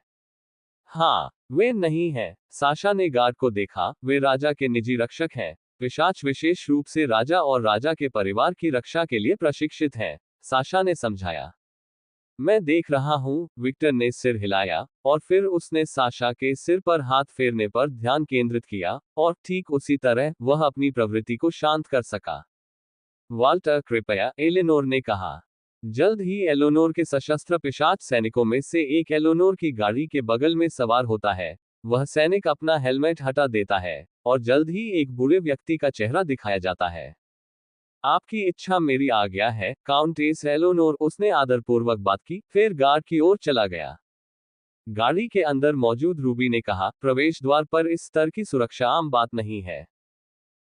हाँ, वे नहीं हैं। साशा ने गार्ड को देखा। वे राजा के निजी रक्षक हैं। पिशाच विशेष रूप से राजा और राजा के परिवार की रक्षा के लिए प्रशिक्षित हैं, साशा ने समझाया। मैं देख रहा हूँ, विक्टर ने सिर हिलाया, और फिर उसने साशा के सिर पर हाथ फेरने पर ध्यान केंद्रित किया, और ठीक उसी तरह वह अपनी प्रवृत्ति को शांत कर सका। वाल्टर, कृपया, एलेनोर ने कहा। जल्द ही एलोनोर के सशस्त्र पिशाच सैनिकों में से एक एलोनोर की गाड़ी के बगल में सवार होता है। वह सैनिक अपना हेलमेट हटा देता है, और जल्द ही एक बूढ़े व्यक्ति का चेहरा दिखाया जाता है। आपकी इच्छा मेरी आज्ञा है, काउंटेस एलोनोर, उसने आदरपूर्वक बात की, फिर गार्ड की ओर चला गया। गाड़ी के अंदर मौजूद रूबी ने कहा, प्रवेश द्वार पर इस स्तर की सुरक्षा आम बात नहीं है।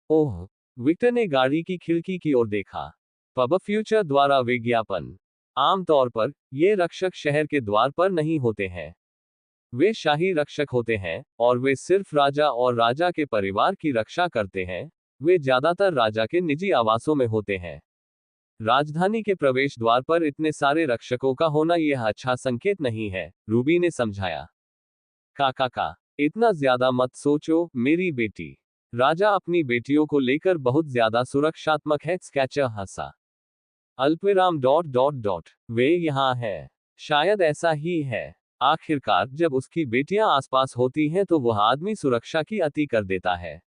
ओह, विक्टर ने गाड़ी की खिड़की की ओर देखा। पब फ्यूचर द्वारा विज्ञापन। आमतौर पर ये रक्षक शहर के द्वार पर नहीं होते हैं। वे शाही रक्षक होते हैं, और वे सिर्फ राजा और राजा के परिवार की रक्षा करते हैं। वे ज्यादातर राजा के निजी आवासों में होते हैं। राजधानी के प्रवेश द्वार पर इतने सारे रक्षकों का होना यह अच्छा संकेत नहीं है, रूबी ने समझाया। का इतना ज्यादा मत सोचो, मेरी बेटी। राजा अपनी बेटियों को लेकर बहुत ज्यादा सुरक्षात्मक है, स्केचर हंसा। अल्पविराम डॉट डॉट डॉट वे यहाँ है। शायद ऐसा ही है। आखिरकार जब उसकी बेटियां आसपास होती हैं तो वह आदमी सुरक्षा की अति कर देता है।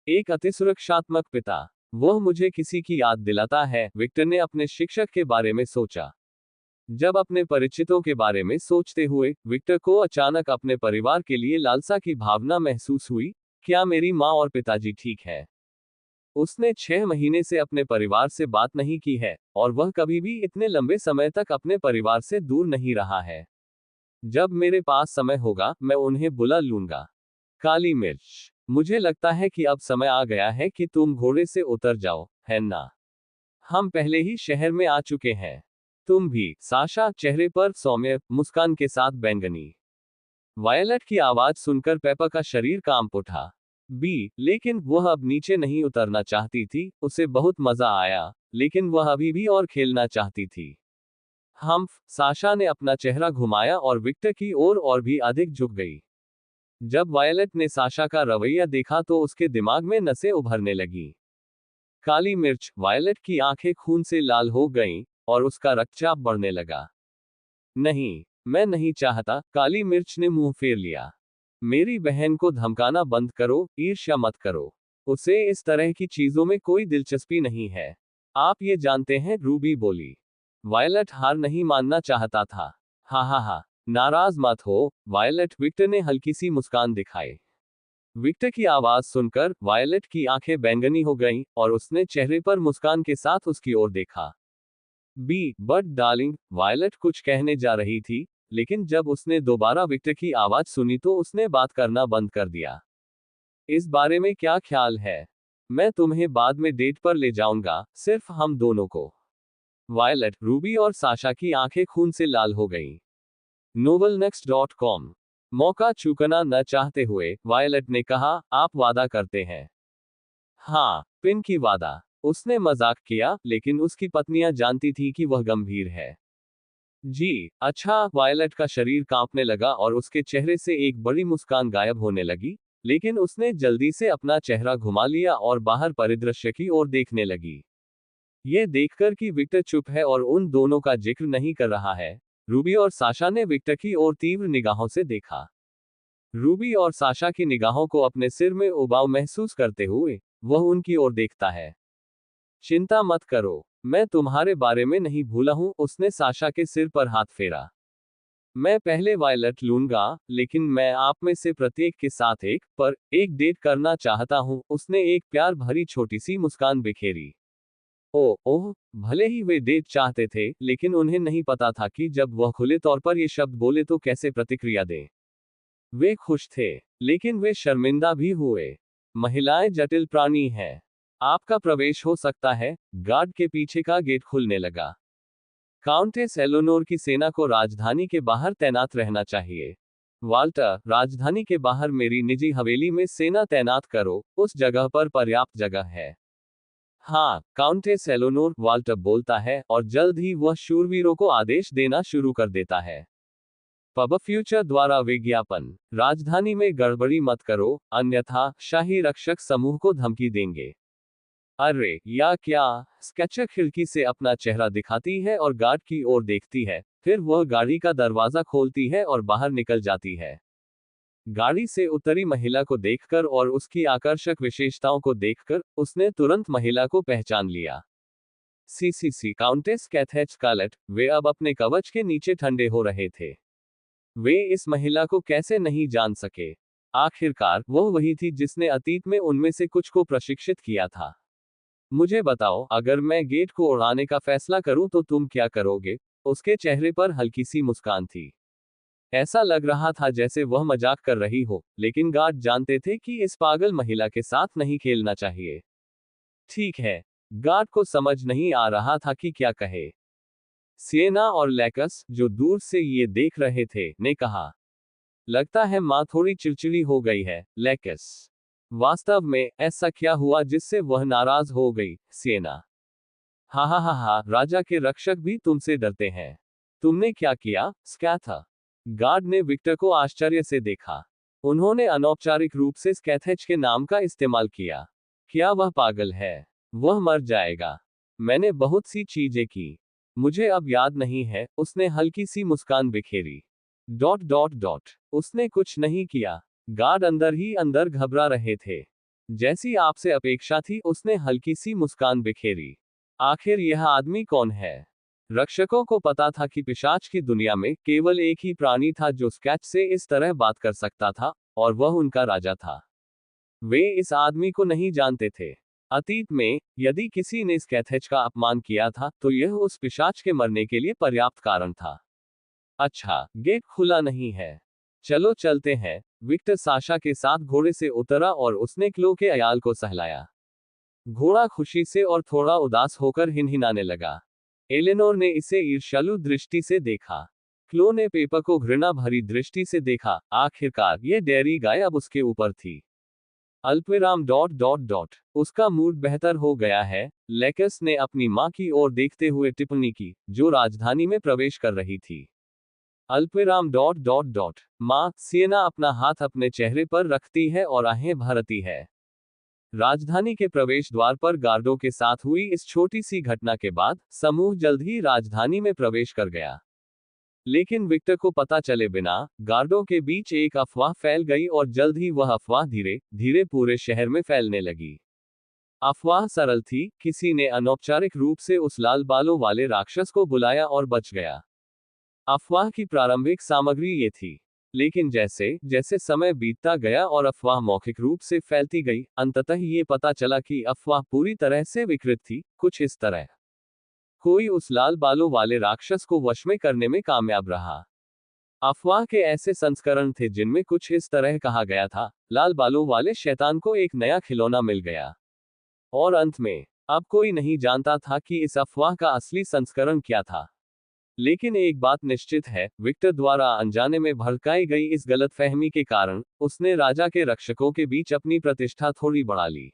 एक अति सुरक्षात्मक पिता। वह मुझे किसी की याद दिलाता है, विक्टर ने अपने शिक्षक के बारे में सोचा। जब अपने परिचितों के बारे में सोचते हुए विक्टर को अचानक अपने परिवार के लिए लालसा की भावना महसूस हुई। क्या मेरी माँ और पिताजी ठीक है? उसने 6 महीने से अपने परिवार से बात नहीं की है, और वह कभी भी इतने लंबे समय तक अपने परिवार से दूर नहीं रहा है। जब मेरे पास समय होगा, मैं उन्हें बुला लूंगा। काली मिर्च। मुझे लगता है कि अब समय आ गया है कि तुम घोड़े से उतर जाओ, है ना? हम पहले ही शहर में आ चुके हैं। तुम भी, साशा, चेहरे पर सौम्य मुस्कान के साथ बैंगनी वायलट की आवाज सुनकर पेपा का शरीर कांप उठा। बी, लेकिन वह अब नीचे नहीं उतरना चाहती थी, उसे बहुत मजा आया, लेकिन वह अभी भी और खेलना चाहती थी। हम्फ, साशा ने अपना चेहरा घुमाया और विक्टर की ओर और भी अधिक झुक गई। जब वायलट ने साशा का रवैया देखा तो उसके दिमाग में नसें उभरने लगी। काली मिर्च, वायलट की आंखें खून से लाल हो गईं, और उसका रक्तचाप बढ़ने लगा। नहीं, मैं नहीं चाहता, काली मिर्च ने मुंह फेर लिया। मेरी बहन को धमकाना बंद करो, ईर्ष्या मत करो। उसे इस तरह की चीजों में कोई दिलचस्पी नहीं है। आप ये जानते हैं, रूबी बोली। वायलट हार नहीं मानना चाहता था। हा हा हा, नाराज मत हो, वायलट, विक्टर ने हल्की सी मुस्कान दिखाई। विक्टर की आवाज सुनकर वायलट की आंखें बैंगनी हो गईं, और उसने चेहरे पर मुस्कान के साथ उसकी ओर देखा। बी, बट डार्लिंग, वायलट कुछ कहने जा रही थी, लेकिन जब उसने दोबारा विक्टर की आवाज सुनी तो उसने बात करना बंद कर दिया। इस बारे में क्या ख्याल है? मैं तुम्हें बाद में डेट पर ले जाऊंगा, सिर्फ हम दोनों को। वायलट, रूबी और साशा की आंखें खून से लाल हो गईं। novelnext.com। मौका चूकना न चाहते हुए वायलट ने कहा, आप वादा करते हैं? हाँ, पिन की वादा। उसने मजाक किया, लेकिन उसकी पत्नियां जानती थी कि वह गंभीर है। जी, अच्छा, वायलट का शरीर कांपने लगा और उसके चेहरे से एक बड़ी मुस्कान गायब होने लगी, लेकिन उसने जल्दी से अपना चेहरा घुमा लिया और बाहर परिदृश्य की ओर देखने लगी। ये देखकर कि विक्टर चुप है और उन दोनों का जिक्र नहीं कर रहा है, रूबी और साशा ने विक्टर की ओर तीव्र निगाहों से देखा। रूबी और साशा की निगाहों को अपने सिर में उबाऊ महसूस करते हुए वह उनकी ओर देखता है। चिंता मत करो, मैं तुम्हारे बारे में नहीं भूला हूं, उसने साशा के सिर पर हाथ फेरा। मैं पहले वायलट लूंगा, लेकिन मैं आप में से प्रत्येक के साथ एक डेट करना चाहता हूं, उसने एक प्यार भरी छोटी सी मुस्कान बिखेरी। ओह, भले ही वे डेट चाहते थे, लेकिन उन्हें नहीं पता था कि जब वह खुले तौर पर ये शब्द बोले तो कैसे प्रतिक्रिया दें। वे खुश थे, लेकिन वे शर्मिंदा भी हुए। महिलाएं जटिल प्राणी हैं। आपका प्रवेश हो सकता है। गार्ड के पीछे का गेट खुलने लगा। काउंटेस एलोनोर की सेना को राजधानी के बाहर तैनात रहना चाहिए। वाल्टर, राजधानी के बाहर मेरी निजी हवेली में सेना तैनात करो, उस जगह पर पर्याप्त जगह है। हाँ, काउंटेस एलोनोर, वाल्टर बोलता है, और जल्द ही वह शूरवीरों को आदेश देना शुरू कर देता है। पब फ्यूचर द्वारा विज्ञापन। राजधानी में गड़बड़ी मत करो, अन्यथा शाही रक्षक समूह को धमकी देंगे। अरे या क्या? स्केचर खिड़की से अपना चेहरा दिखाती है और गार्ड की ओर देखती है, फिर वह गाड़ी का दरवाजा खोलती है और बाहर निकल जाती है। गाड़ी से उतरी महिला को देखकर और उसकी आकर्षक विशेषताओं को देखकर उसने तुरंत महिला को पहचान लिया। सीसीसी, काउंटेस कैथेच स्कारलेट। वे अब अपने कवच के नीचे ठंडे हो रहे थे। वे इस महिला को कैसे नहीं जान सके? आखिरकार वह वही थी जिसने अतीत में उनमें से कुछ को प्रशिक्षित किया था। मुझे बताओ, अगर मैं गेट को उड़ाने का फैसला करूं तो तुम क्या करोगे? उसके चेहरे पर हल्की सी मुस्कान थी। ऐसा लग रहा था जैसे वह मजाक कर रही हो, लेकिन गार्ड जानते थे कि इस पागल महिला के साथ नहीं खेलना चाहिए। ठीक है। गार्ड को समझ नहीं आ रहा था कि क्या कहे। सिएना और लैकस, जो दूर से ये देख रहे थे, ने कहा, लगता है माँ थोड़ी चिड़चिड़ी हो गई है, लैकस। वास्तव में ऐसा क्या हुआ जिससे वह नाराज हो गई, सिएना? हा, राजा के रक्षक भी तुमसे डरते हैं। तुमने क्या किया, स्कैथा? गार्ड ने विक्टर को आश्चर्य से देखा। उन्होंने अनौपचारिक रूप से स्कैथेच के नाम का इस्तेमाल किया। क्या वह पागल है? वह मर जाएगा। मैंने बहुत सी चीजें की। मुझे अब याद नहीं है, उसने हल्की सी मुस्कान बिखेरी। उसने कुछ नहीं किया। गार्ड अंदर ही अंदर घबरा रहे थे। जैसी आपसे अपेक्षा थी, उसने हल्की सी मुस्कान बिखेरी। आखिर यह आदमी कौन है? रक्षकों को पता था कि पिशाच की दुनिया में केवल एक ही प्राणी था जो स्केच से इस तरह बात कर सकता था, और वह उनका राजा था। वे इस आदमी को नहीं जानते थे। अतीत में यदि किसी ने स्कैथेच का अपमान किया था, तो यह उस पिशाच के मरने के लिए पर्याप्त कारण था। अच्छा, गेट खुला नहीं है। चलो चलते हैं। विक्टर साशा के साथ घोड़े से उतरा और उसने क्लो के अयाल को सहलाया। घोड़ा खुशी से और थोड़ा उदास होकर हिनहिनाने लगा। एलेनोर ने इसे ईर्ष्यालु दृष्टि से देखा। क्लो ने पेपर को घृणा भरी दृष्टि से देखा। आखिरकार यह डेयरी गाय अब उसके ऊपर थी। अल्पविराम डॉट डॉट डॉट। उसका मूड बेहतर हो गया है, लेकस ने अपनी मां की ओर देखते हुए टिप्पणी की, जो राजधानी में प्रवेश कर रही थी। अल्पविराम डॉट डॉट डॉट। मां, सिएना अपना हाथ अपने चेहरे पर रखती है और आहें भरती है। राजधानी के प्रवेश द्वार पर गार्डों के साथ हुई इस छोटी सी घटना के बाद समूह जल्द ही राजधानी में प्रवेश कर गया। लेकिन विक्टर को पता चले बिना गार्डों के बीच एक अफवाह फैल गई और जल्द ही वह अफवाह धीरे धीरे पूरे शहर में फैलने लगी। अफवाह सरल थी, किसी ने अनौपचारिक रूप से उस लाल बालों वाले राक्षस को बुलाया और बच गया। अफवाह की प्रारंभिक सामग्री ये थी, लेकिन जैसे जैसे समय बीतता गया और अफवाह मौखिक रूप से फैलती गई, अंततः ये पता चला कि अफवाह पूरी तरह से विकृत थी, कुछ इस तरह। कोई उस लाल बालों वाले राक्षस को वश में करने में कामयाब रहा। अफवाह के ऐसे संस्करण थे जिनमें कुछ इस तरह कहा गया था, लाल बालों वाले शैतान को एक नया खिलौना मिल गया। और अंत में, अब कोई नहीं जानता था कि इस अफवाह का असली संस्करण क्या था। लेकिन एक बात निश्चित है, विक्टर द्वारा अनजाने में भड़काई गई इस गलतफहमी के कारण, उसने राजा के रक्षकों के बीच अपनी प्रतिष्ठा थोड़ी बढ़ा ली।